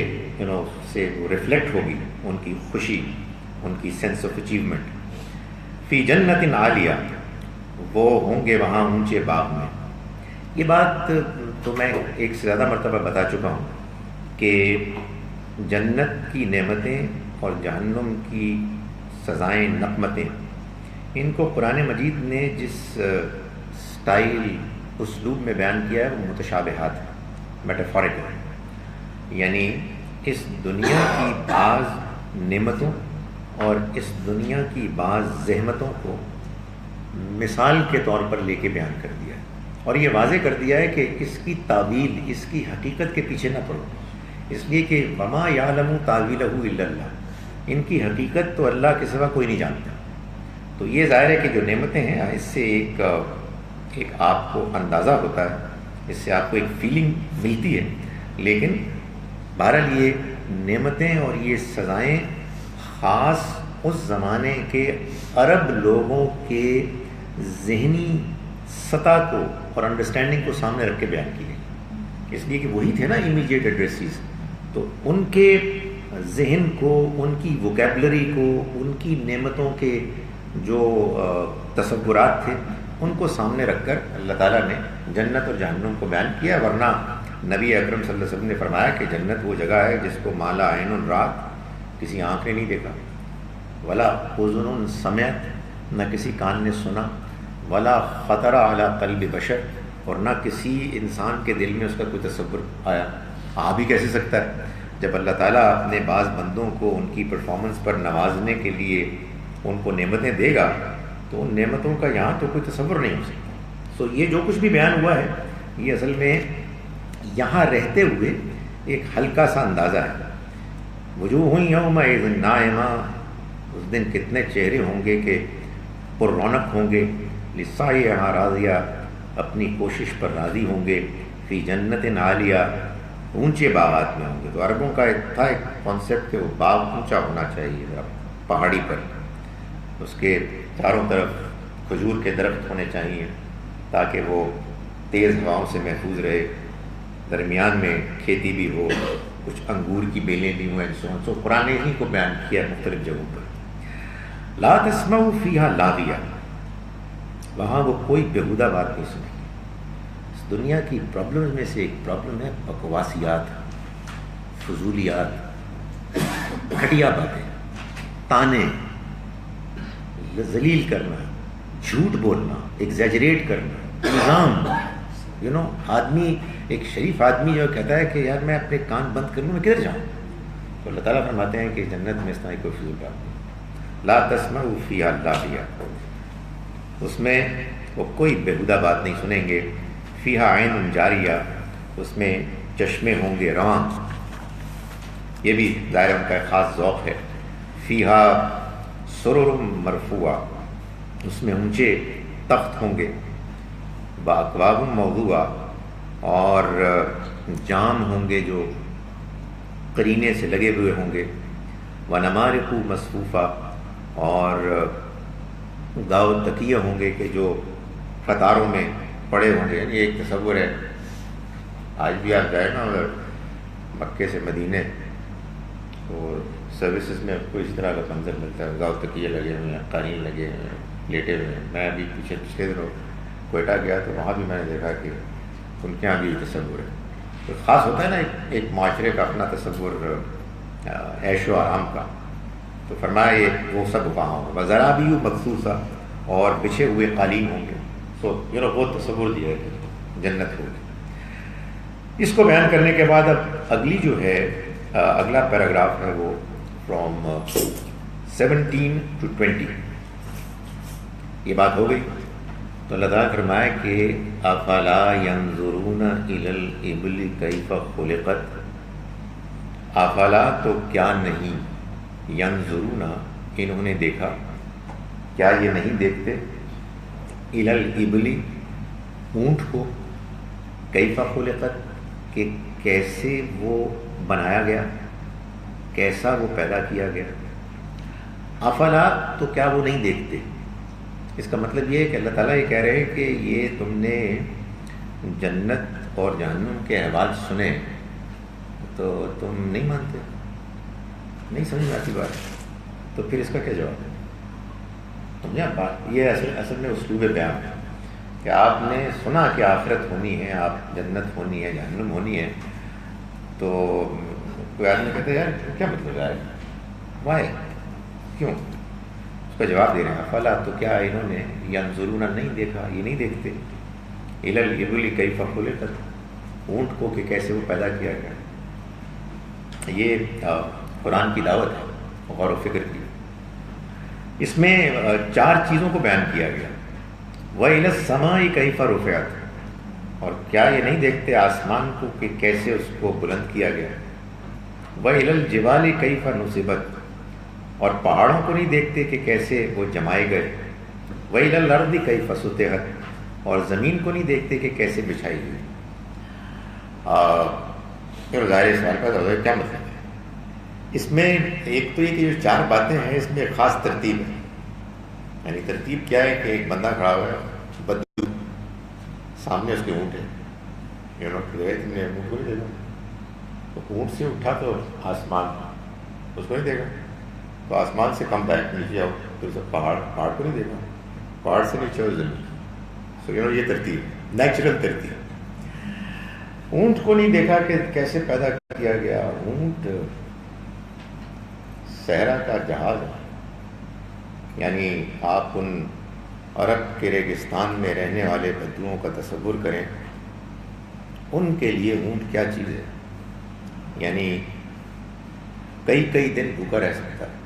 سے وہ ریفلیکٹ ہوگی ان کی خوشی، ان کی سینس آف اچیومنٹ۔ فی جنت عالیہ، وہ ہوں گے وہاں اونچے باغ میں۔ یہ بات تو میں ایک سے زیادہ مرتبہ بتا چکا ہوں کہ جنت کی نعمتیں اور جہنم کی سزائیں، نقمتیں، ان کو قرآن مجید نے جس سٹائل اسلوب میں بیان کیا ہے وہ متشابہات ہے، میٹافورکل، یعنی اس دنیا کی بعض نعمتوں اور اس دنیا کی بعض زحمتوں کو مثال کے طور پر لے کے بیان کر دیا ہے، اور یہ واضح کر دیا ہے کہ اس کی تعویل، اس کی حقیقت کے پیچھے نہ پڑو، اس لیے کہ وما یعلم تاویلہ الا اللہ، ان کی حقیقت تو اللہ کے سوا کوئی نہیں جانتا۔ تو یہ ظاہر ہے کہ جو نعمتیں ہیں اس سے ایک آپ کو اندازہ ہوتا ہے، اس سے آپ کو ایک فیلنگ ملتی ہے، لیکن بہرحال یہ نعمتیں اور یہ سزائیں خاص اس زمانے کے عرب لوگوں کے ذہنی سطح کو اور انڈرسٹینڈنگ کو سامنے رکھ کے بیان کی گئی، اس لیے کہ وہی تھے نا امیجیٹ ایڈریسز، تو ان کے ذہن کو، ان کی ووکیبلری کو، ان کی نعمتوں کے جو تصورات تھے ان کو سامنے رکھ کر اللہ تعالیٰ نے جنت اور جہنم کو بیان کیا، ورنہ نبی اکرم صلی اللہ علیہ وسلم نے فرمایا کہ جنت وہ جگہ ہے جس کو مالا عین رات، کسی آنکھ نے نہیں دیکھا، ولا اذن سمعت، نہ کسی کان نے سنا، ولا خطر علی قلب بشر، اور نہ کسی انسان کے دل میں اس کا کوئی تصور آیا، آ بھی کیسے سکتا ہے؟ جب اللہ تعالیٰ اپنے بعض بندوں کو ان کی پرفارمنس پر نوازنے کے لیے ان کو نعمتیں دے گا تو ان نعمتوں کا یہاں تو کوئی تصور نہیں ہو سکتا۔ سو یہ جو کچھ بھی بیان ہوا ہے یہ اصل میں یہاں رہتے ہوئے ایک ہلکا سا اندازہ ہے۔ وجوہ یومئذ ناعمہ، اس دن کتنے چہرے ہوں گے کہ پر رونق ہوں گے، لسعیہا راضیہ، اپنی کوشش پر راضی ہوں گے، فی جنت عالیہ، اونچے باغات میں ہوں گے۔ تو عربوں کا تھا ایک کانسیپٹ کہ وہ باغ اونچا ہونا چاہیے پہاڑی پر، اس کے چاروں طرف کھجور کے درخت ہونے چاہیے تاکہ وہ تیز ہواؤں سے محفوظ رہے، درمیان میں کھیتی بھی ہو، کچھ انگور کی بیلیں بھی ہوں، سو قرآن نے ہی کو بیان کیا مختلف جگہوں پر۔ لا تسمعوا فیہا لاغیہ، وہاں وہ کوئی بیہودہ بات نہیں سنیں گے۔ اس دنیا کی پرابلم میں سے ایک پرابلم ہے بکواسیات، فضولیات، گھٹیا باتیں، تانے، ذلیل کرنا، جھوٹ بولنا، ایگزیجریٹ کرنا، الزام، آدمی، ایک شریف آدمی جو کہتا ہے کہ یار میں اپنے کان بند کر لوں، میں کدھر جاؤں، تو اللہ تعالیٰ فرماتے ہیں کہ جنت میں اس طرح کوئی فضول بات نہیں۔ لا تسمعوا فیہا لاغیہ، اس میں وہ کوئی بیہودہ بات نہیں سنیں گے۔ فیہا عین جاریہ، اس میں چشمے ہوں گے رواں، یہ بھی ظاہر ان کا ایک خاص ذوق ہے۔ فیہا سرر مرفوعہ، اس میں اونچے تخت ہوں گے، باکواب موضوعہ، اور جام ہوں گے جو قرینے سے لگے ہوئے ہوں گے، ونمارق مصفوفہ، اور داؤ تکیے ہوں گے کہ جو قطاروں میں پڑے ہوں گے۔ یہ ایک تصور ہے، آج بھی آپ جائیں نا اگر مکے سے مدینے تو سروسز میں آپ کو اس طرح کا منظر ملتا ہے، گاؤ تکیے لگے ہوئے ہیں، قالین لگے ہوئے ہیں، لیٹے ہوئے ہیں۔ میں ابھی پچھلے دنوں کوئٹہ گیا تو وہاں بھی میں نے دیکھا کہ ان کے یہاں بھی تصور ہے، تو خاص ہوتا ہے نا ایک معاشرے کا اپنا تصور عیش و آرام کا، تو فرمایا یہ وہ سب وہاں ہوگا، وزرابی مخصوصہ، اور بچھے ہوئے قالین ہوں گے۔ سو وہ تصور دیا ہے کہ جنت ہوگی۔ اس کو بیان کرنے کے بعد اب اگلی جو ہے اگلا پیراگراف ہے وہ فرام 17 to 20، یہ بات ہو گئی۔ تو اللہ تعالیٰ فرمایا کہ افلا ینظرون الی الابل کیف خلقت، افلا تو کیا نہیں، ینظرون انہوں نے دیکھا، کیا یہ نہیں دیکھتے، الی الابل اونٹ کو، کیف خلقت کہ کیسے وہ بنایا گیا، کیسا وہ پیدا کیا گیا۔ افلا تو کیا وہ نہیں دیکھتے، اس کا مطلب یہ ہے کہ اللہ تعالیٰ یہ کہہ رہے ہیں کہ یہ تم نے جنت اور جہنم کے احوال سنے تو تم نہیں مانتے، نہیں سمجھ میں آتی بات، تو پھر اس کا کیا جواب ہے؟ سمجھا بات؟ یہ اصل میں اسلوب بیان ہے کہ آپ نے سنا کہ آخرت ہونی ہے، آپ جنت ہونی ہے، جہنم ہونی ہے، تو کوئی آدمی کہتا ہے یار کیا مطلب ہے، وائی، کیوں؟ اس کا جواب دے رہے ہیں افلا، تو کیا انہوں نے ینظرون نہیں دیکھا، یہ نہیں دیکھتے الی الابل کیف خلقت، اونٹ کو کہ کیسے وہ پیدا کیا گیا۔ یہ قرآن کی دعوت ہے غور و فکر کی۔ اس میں 4 چیزوں کو بیان کیا گیا۔ وَإِلَى السَّمَاءِ كَيْفَ رُفِعَتْ، اور کیا یہ نہیں دیکھتے آسمان کو کہ کیسے اس کو بلند کیا گیا۔ وَإِلَى الْجِبَالِ كَيْفَ نُصِبَتْ، اور پہاڑوں کو نہیں دیکھتے کہ کیسے وہ جمائے گئے۔ وَإِلَى الْأَرْضِ كَيْفَ سُطِحَتْ، اور زمین کو نہیں دیکھتے کہ کیسے بچھائی ہوئی۔ پھر ظاہر سوال پیدا ہوتا ہے کیا مطلب ہے اس میں؟ ایک تو یہ کہ جو 4 باتیں ہیں اس میں ایک خاص ترتیب ہے، یعنی ترتیب کیا ہے کہ ایک بندہ کھڑا ہوا ہے بدو، سامنے اس کے اونٹ ہے، تم نے اونٹ کو نہیں دیکھا، تو اونٹ سے اٹھا تو آسمان اس کو نہیں دیکھا، تو آسمان سے کم بیک نیچے آؤ تو سب پہاڑ کو نہیں دیکھا، پہاڑ سے نیچے آؤ زمین۔ سو یہ ترتیب، نیچرل ترتیب۔ اونٹ کو نہیں دیکھا کہ کیسے پیدا کیا گیا۔ اونٹ صحرا کا جہاز ہے، یعنی آپ ان عرب کے ریگستان میں رہنے والے بدوؤں کا تصور کریں، ان کے لیے اونٹ کیا چیز ہے، یعنی کئی دن بھوکا رہ سکتا ہے،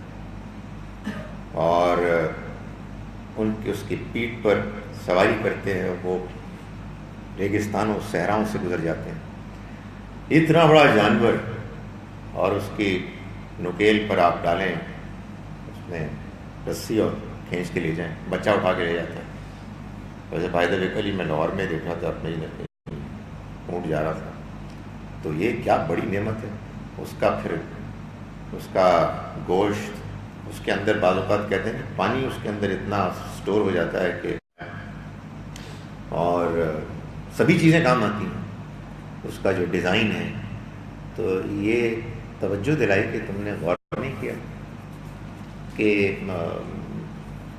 اور اس کی پیٹھ پر سواری کرتے ہیں، وہ ریگستانوں صحراؤں سے گزر جاتے ہیں۔ اتنا بڑا جانور، اور اس کی نکیل پر آپ ڈالیں اس میں رسی اور کھینچ کے لے جائیں، بچہ اٹھا کے لے جاتا ہے۔ ویسے فائدہ کل ہی میں لاہور میں دیکھا تھا، اپنے اونٹ جا رہا تھا، تو یہ کیا بڑی نعمت ہے اس کا۔ پھر اس کا گوشت اس کے اندر، بعض اوقات کہتے ہیں کہ پانی اس کے اندر اتنا سٹور ہو جاتا ہے کہ، اور سبھی چیزیں کام آتی ہیں۔ اس کا جو ڈیزائن ہے، تو یہ توجہ دلائی کہ تم نے غور نہیں کیا کہ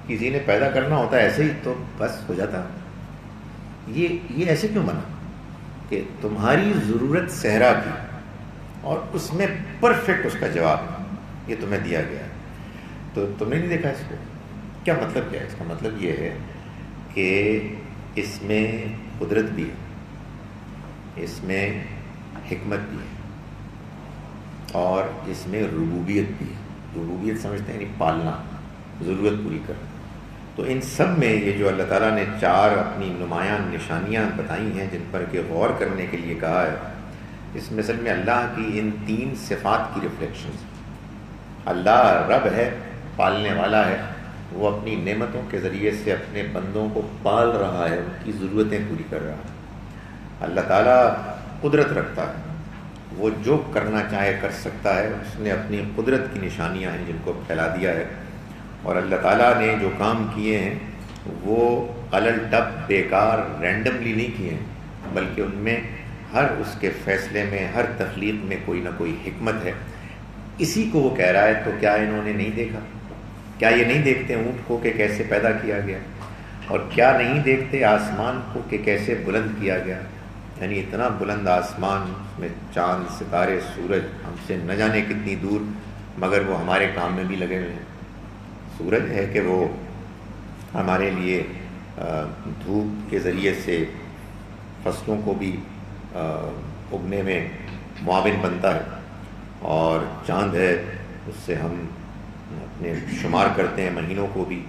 کسی نے پیدا کرنا ہوتا ہے ایسے ہی تو بس ہو جاتا۔ یہ ایسے کیوں بنا کہ تمہاری ضرورت صحرا کی، اور اس میں پرفیکٹ اس کا جواب یہ تمہیں دیا گیا، تو تم نے نہیں دیکھا اس کو؟ کیا مطلب کیا ہے اس کا؟ مطلب یہ ہے کہ اس میں قدرت بھی ہے، اس میں حکمت بھی ہے، اور اس میں ربوبیت بھی ہے۔ ربوبیت سمجھتے ہیں یعنی پالنا، ضرورت پوری کرنا۔ تو ان سب میں یہ جو اللہ تعالیٰ نے 4 اپنی نمایاں نشانیاں بتائی ہیں جن پر کہ غور کرنے کے لیے کہا ہے، اس میں اصل میں اللہ کی ان 3 صفات کی ریفلیکشنز۔ اللہ رب ہے، پالنے والا ہے، وہ اپنی نعمتوں کے ذریعے سے اپنے بندوں کو پال رہا ہے، ان کی ضرورتیں پوری کر رہا ہے۔ اللہ تعالیٰ قدرت رکھتا ہے، وہ جو کرنا چاہے کر سکتا ہے، اس نے اپنی قدرت کی نشانیاں ہیں جن کو پھیلا دیا ہے، اور اللہ تعالیٰ نے جو کام کیے ہیں وہ علل ڈب بیکار رینڈملی نہیں کیے ہیں، بلکہ ان میں ہر اس کے فیصلے میں، ہر تخلیق میں کوئی نہ کوئی حکمت ہے۔ اسی کو وہ کہہ رہا ہے، تو کیا انہوں نے نہیں دیکھا؟ کیا یہ نہیں دیکھتے اونٹ کو کہ کیسے پیدا کیا گیا؟ اور کیا نہیں دیکھتے آسمان کو کہ کیسے بلند کیا گیا؟ یعنی اتنا بلند آسمان میں چاند، ستارے، سورج ہم سے نہ جانے کتنی دور، مگر وہ ہمارے کام میں بھی لگے ہوئے ہیں۔ سورج ہے کہ وہ ہمارے لیے دھوپ کے ذریعے سے فصلوں کو بھی اگنے میں معاون بنتا ہے، اور چاند ہے اس سے ہم اپنے شمار کرتے ہیں مہینوں کو بھی،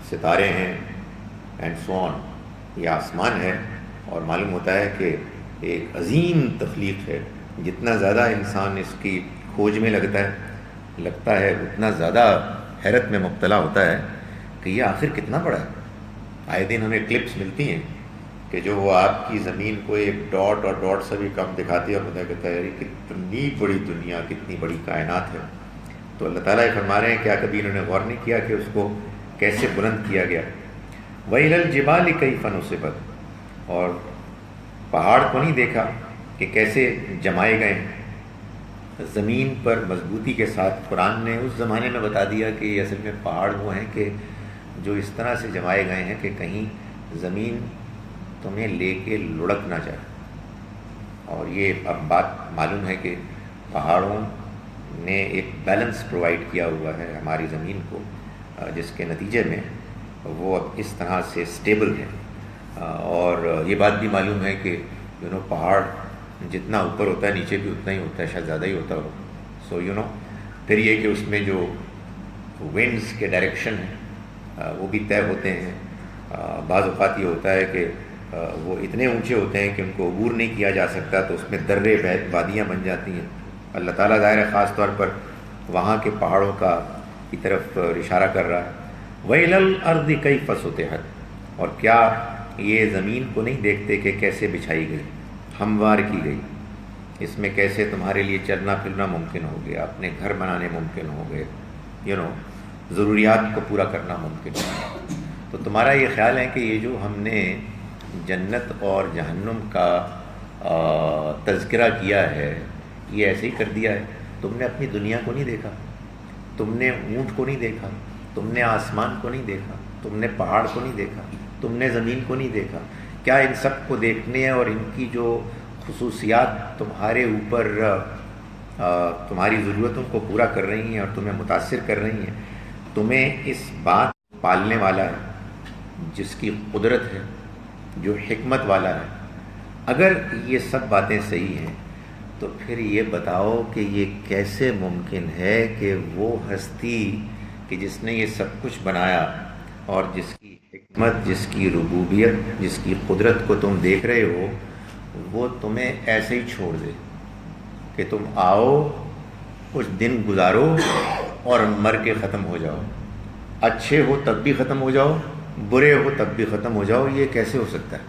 ستارے ہیں اینڈ سو آن۔ یہ آسمان ہے، اور معلوم ہوتا ہے کہ ایک عظیم تخلیق ہے۔ جتنا زیادہ انسان اس کی کھوج میں لگتا ہے اتنا زیادہ حیرت میں مبتلا ہوتا ہے کہ یہ آخر کتنا بڑا ہے۔ آئے دن ہمیں کلپس ملتی ہیں کہ جو وہ آپ کی زمین کو ایک ڈاٹ اور ڈاٹ سے بھی کم دکھاتی ہے، اور پتہ کہتا ہے کتنی بڑی دنیا، کتنی بڑی کائنات ہے۔ تو اللہ تعالیٰ یہ فرما رہے ہیں کیا کبھی انہوں نے غور نہیں کیا کہ اس کو کیسے بلند کیا گیا؟ وَإِلَى الْجِبَالِ كَيْفَ نُصِبَتْ، اور پہاڑ کو نہیں دیکھا کہ کیسے جمائے گئے ہیں زمین پر مضبوطی کے ساتھ۔ قرآن نے اس زمانے میں بتا دیا کہ یہ اصل میں پہاڑ وہ ہیں کہ جو اس طرح سے جمائے گئے ہیں کہ کہیں زمین تمہیں لے کے لڑک نہ جائے۔ اور یہ اب بات معلوم ہے کہ پہاڑوں نے ایک بیلنس پرووائڈ کیا ہوا ہے ہماری زمین کو، جس کے نتیجے میں وہ اب اس طرح سے سٹیبل ہے. اور یہ بات بھی معلوم ہے کہ پہاڑ جتنا اوپر ہوتا ہے نیچے بھی اتنا ہی ہوتا ہے، شاید زیادہ ہی ہوتا ہو. سو پھر یہ کہ اس میں جو ونڈز کے ڈائریکشن ہیں وہ بھی طے ہوتے ہیں. بعض اوقات یہ ہوتا ہے کہ وہ اتنے اونچے ہوتے ہیں کہ ان کو عبور نہیں کیا جا سکتا، تو اس میں درے وادیاں بن جاتی ہیں. اللہ تعالیٰ ظاہر ہے خاص طور پر وہاں کے پہاڑوں کی طرف اشارہ کر رہا ہے. وَإِلَى الْأَرْضِ كَيْفَ سُطِحَتْ، اور کیا یہ زمین کو نہیں دیکھتے کہ کیسے بچھائی گئی، ہموار کی گئی، اس میں کیسے تمہارے لیے چلنا پھرنا ممکن ہو گیا، اپنے گھر بنانے ممکن ہو گئے، ضروریات کو پورا کرنا ممکن ہو گیا. تو تمہارا یہ خیال ہے کہ یہ جو ہم نے جنت اور جہنم کا تذکرہ کیا ہے یہ ایسے ہی کر دیا ہے؟ تم نے اپنی دنیا کو نہیں دیکھا، تم نے اونٹ کو نہیں دیکھا، تم نے آسمان کو نہیں دیکھا، تم نے پہاڑ کو نہیں دیکھا، تم نے زمین کو نہیں دیکھا. کیا ان سب کو دیکھنے اور ان کی جو خصوصیات تمہارے اوپر تمہاری ضرورتوں کو پورا کر رہی ہیں اور تمہیں متاثر کر رہی ہیں؟ تمہیں اس بات پالنے والا ہے جس کی قدرت ہے، جو حکمت والا ہے. اگر یہ سب باتیں صحیح ہیں تو پھر یہ بتاؤ کہ یہ کیسے ممکن ہے کہ وہ ہستی کہ جس نے یہ سب کچھ بنایا اور جس کی حکمت، جس کی ربوبیت، جس کی قدرت کو تم دیکھ رہے ہو، وہ تمہیں ایسے ہی چھوڑ دے کہ تم آؤ، کچھ دن گزارو اور مر کے ختم ہو جاؤ. اچھے ہو تب بھی ختم ہو جاؤ، برے ہو تب بھی ختم ہو جاؤ. یہ کیسے ہو سکتا ہے؟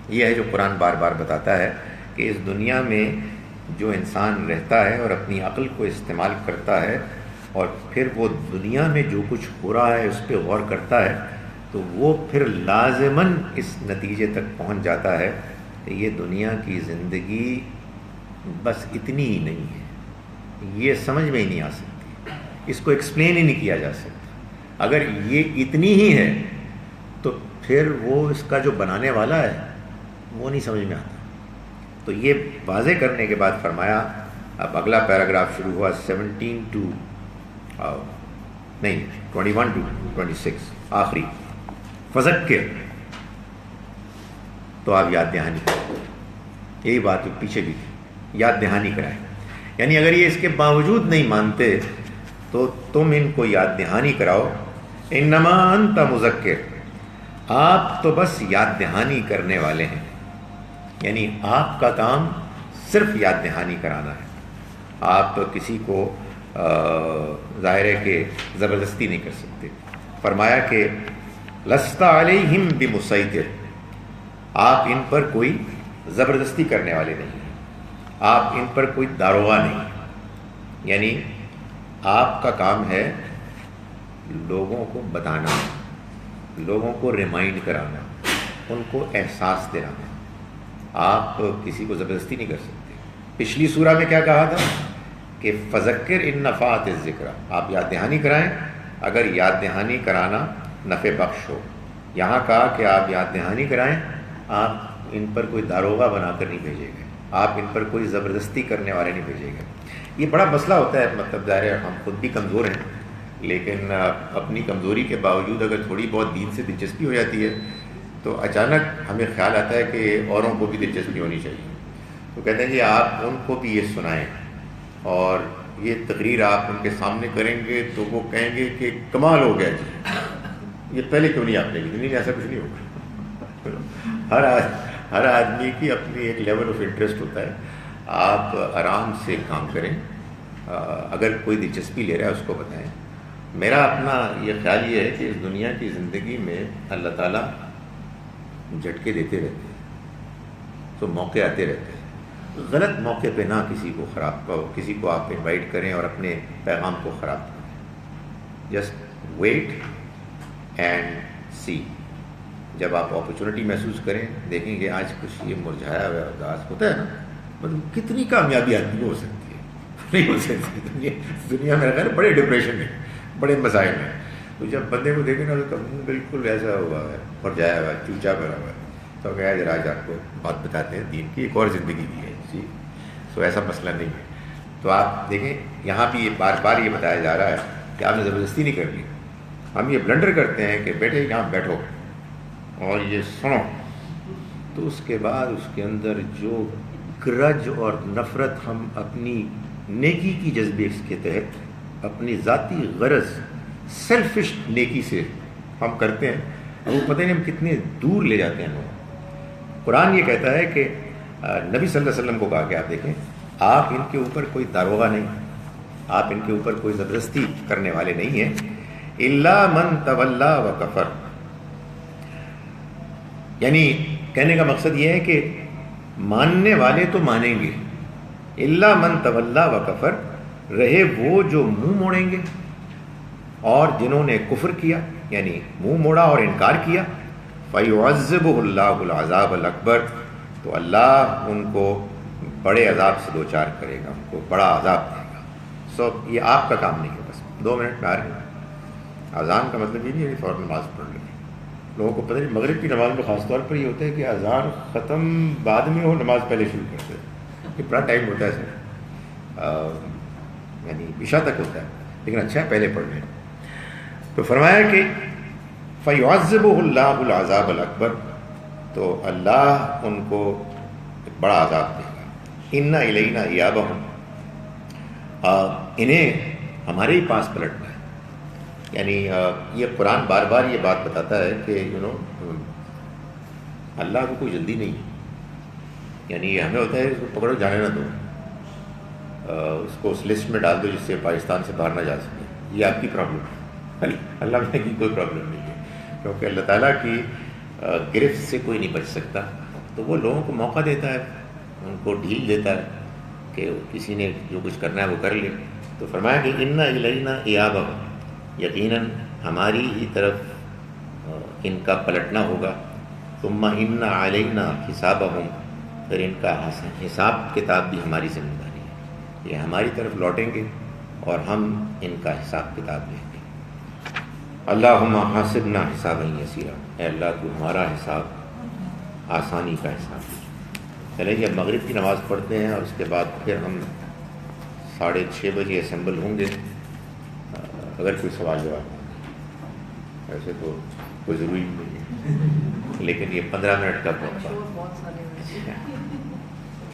یہ ہے جو قرآن بار بار بتاتا ہے کہ اس دنیا میں جو انسان رہتا ہے اور اپنی عقل کو استعمال کرتا ہے اور پھر وہ دنیا میں جو کچھ ہو رہا ہے اس پہ غور کرتا ہے، تو وہ پھر لازماً اس نتیجے تک پہنچ جاتا ہے کہ یہ دنیا کی زندگی بس اتنی ہی نہیں ہے. یہ سمجھ میں ہی نہیں آ سکتی، اس کو ایکسپلین ہی نہیں کیا جا سکتا. اگر یہ اتنی ہی ہے تو پھر وہ اس کا جو بنانے والا ہے وہ نہیں سمجھ میں آتا. تو یہ واضح کرنے کے بعد فرمایا، اب اگلا پیراگراف شروع ہوا 17 to 21 to 26 آخری. فذکر، تو آپ یاد دہانی کریں. یہی بات پیچھے بھی تھی، یاد دہانی کرائیں. یعنی اگر یہ اس کے باوجود نہیں مانتے تو تم ان کو یاد دہانی کراؤ. انما انت مذکر، آپ تو بس یاد دہانی کرنے والے ہیں. یعنی آپ کا کام صرف یاد دہانی کرانا ہے. آپ کسی کو ظاہر ہے کہ زبردستی نہیں کر سکتے. فرمایا کہ لست علیہم بمسیطر، آپ ان پر کوئی زبردستی کرنے والے نہیں ہیں، آپ ان پر کوئی داروغہ نہیں ہیں. یعنی آپ کا کام ہے لوگوں کو بتانا، لوگوں کو ریمائنڈ کرانا، ان کو احساس دلانا. آپ کسی کو زبردستی نہیں کر سکتے. پچھلی سورہ میں کیا کہا تھا کہ فذکر ان نفعت الذکر، آپ یاد دہانی کرائیں اگر یاد دہانی کرانا نفع بخش ہو. یہاں کہا کہ آپ یاد دہانی کرائیں، آپ ان پر کوئی داروغہ بنا کر نہیں بھیجے گئے، آپ ان پر کوئی زبردستی کرنے والے نہیں بھیجے گئے. یہ بڑا مسئلہ ہوتا ہے. مطلب ظاہر ہے ہم خود بھی کمزور ہیں، لیکن اپنی کمزوری کے باوجود اگر تھوڑی بہت دین سے دلچسپی ہو جاتی ہے تو اچانک ہمیں خیال آتا ہے کہ اوروں کو بھی دلچسپی ہونی چاہیے. تو کہتے ہیں کہ آپ ان کو بھی یہ سنائیں اور یہ تقریر آپ ان کے سامنے کریں گے تو وہ کہیں گے کہ کمال ہو گیا جی، یہ پہلے کیوں نہیں آپ نے کی. نہیں، ایسا کچھ نہیں ہوگا. ہر آدمی کی اپنی ایک لیول آف انٹرسٹ ہوتا ہے. آپ آرام سے کام کریں، اگر کوئی دلچسپی لے رہا ہے اس کو بتائیں. میرا اپنا یہ خیال یہ ہے کہ اس دنیا کی زندگی میں اللہ تعالیٰ جھٹکے دیتے رہتے ہیں، تو موقع آتے رہتے ہیں. غلط موقع پہ نہ کسی کو آپ انوائٹ کریں اور اپنے پیغام کو خراب کریں. جسٹ ویٹ اینڈ سی. جب آپ اپرچونٹی محسوس کریں، دیکھیں کہ آج کچھ یہ مرجھایا ہوا اداس ہوتا ہے نا، مطلب کتنی کامیابی آدمی کو ہو سکتی ہے، نہیں ہو سکتی. دنیا میں خیر بڑے ڈپریشن میں، بڑے مسائل میں. تو جب بندے کو دیکھیں نا تو منہ بالکل ایسا ہوا ہے، مرجھایا ہوا ہے، چوچا بھرا ہوا ہے، تو کہ ذرا آج آپ کو بات بتاتے ہیں دین کی، ایک اور زندگی بھی ہے جی. سو ایسا مسئلہ نہیں ہے. تو آپ دیکھیں یہاں بھی یہ بار بار یہ بتایا جا رہا ہے کہ آپ نے زبردستی نہیں کرنی. ہم یہ بلنڈر کرتے ہیں کہ بیٹے یہاں بیٹھو اور یہ سنو، تو اس کے بعد اس کے اندر جو گرج اور نفرت ہم اپنی نیکی کی جذبے کے تحت اپنی ذاتی غرض سیلفش نیکی سے ہم کرتے ہیں، اور وہ پتہ نہیں ہم کتنے دور لے جاتے ہیں لوگ۔ قرآن یہ کہتا ہے کہ نبی صلی اللہ علیہ وسلم کو کہا کہ آپ دیکھیں، آپ ان کے اوپر کوئی داروغہ نہیں، آپ ان کے اوپر کوئی زبردستی کرنے والے نہیں ہیں، الا من تولا و کفر، یعنی کہنے کا مقصد یہ ہے کہ ماننے والے تو مانیں گے، الا من تولا و کفر، رہے وہ جو منہ موڑیں گے اور جنہوں نے کفر کیا یعنی منہ موڑا اور انکار کیا، فَيُعَذِّبُهُ اللَّهُ الْعَذَابَ الْأَكْبَرَ، تو اللہ ان کو بڑے عذاب سے دوچار کرے گا، ان کو بڑا عذاب دے گا۔ سو یہ آپ کا کام نہیں ہے، بس 2 منٹ میں آ رہے ہیں۔ اذان کا مطلب یہ نہیں ہے کہ فوراً نماز پڑھ لیں، لوگوں کو پتہ نہیں مغرب کی نماز میں خاص طور پر یہ ہوتا ہے کہ اذان ختم بعد میں ہو، نماز پہلے شروع کرتے ہیں، یہ بڑا ٹائم ہوتا ہے سر، یعنی عشاء تک ہوتا ہے، لیکن اچھا ہے پہلے پڑھ لیں۔ تو فرمایا کہ فَيُعَذِّبُهُ اللَّهُ الْعَذَابَ الْأَكْبَرَ، تو اللہ ان کو ایک بڑا عذاب دے گا۔ اِنَّ إِلَيْنَا إِيَابَهُمْ، انہیں ہمارے ہی پاس پلٹنا ہے، یعنی یہ قرآن بار بار یہ بات بتاتا ہے کہ اللہ کو کوئی جلدی نہیں ہے، یعنی یہ ہمیں ہوتا ہے اس کو پکڑو جانے نہ دو، اس کو اس لسٹ میں ڈال دو جس سے پاکستان سے باہر نہ جا سکے، یہ آپ کی پرابلم ہے، اللہ میں کی کوئی پرابلم نہیں ہے، کیونکہ اللہ تعالیٰ کی گرفت سے کوئی نہیں بچ سکتا، تو وہ لوگوں کو موقع دیتا ہے، ان کو ڈھیل دیتا ہے کہ کسی نے جو کچھ کرنا ہے وہ کر لے۔ تو فرمایا کہ اِنَّ إِلَيْنَا إِيَابَهُمْ، یقیناً ہماری ہی طرف ان کا پلٹنا ہوگا، ثُمَّ إِنَّ عَلَيْنَا حِسَابَهُمْ، پھر ان کا حساب کتاب بھی ہماری ذمہ داری ہے، یہ ہماری طرف لوٹیں گے اور ہم ان کا حساب کتاب لیں گے۔ اللہم حاسبنا حسابا یسیرا، اے اللہ تو ہمارا حساب آسانی کا حساب ہے۔ چلیں جی اب مغرب کی نماز پڑھتے ہیں اور اس کے بعد پھر ہم 6:30 بجے اسمبل ہوں گے، اگر کوئی سوال جواب، ایسے تو کوئی ضروری نہیں ہے، لیکن یہ 15 منٹ کا موقع ہے۔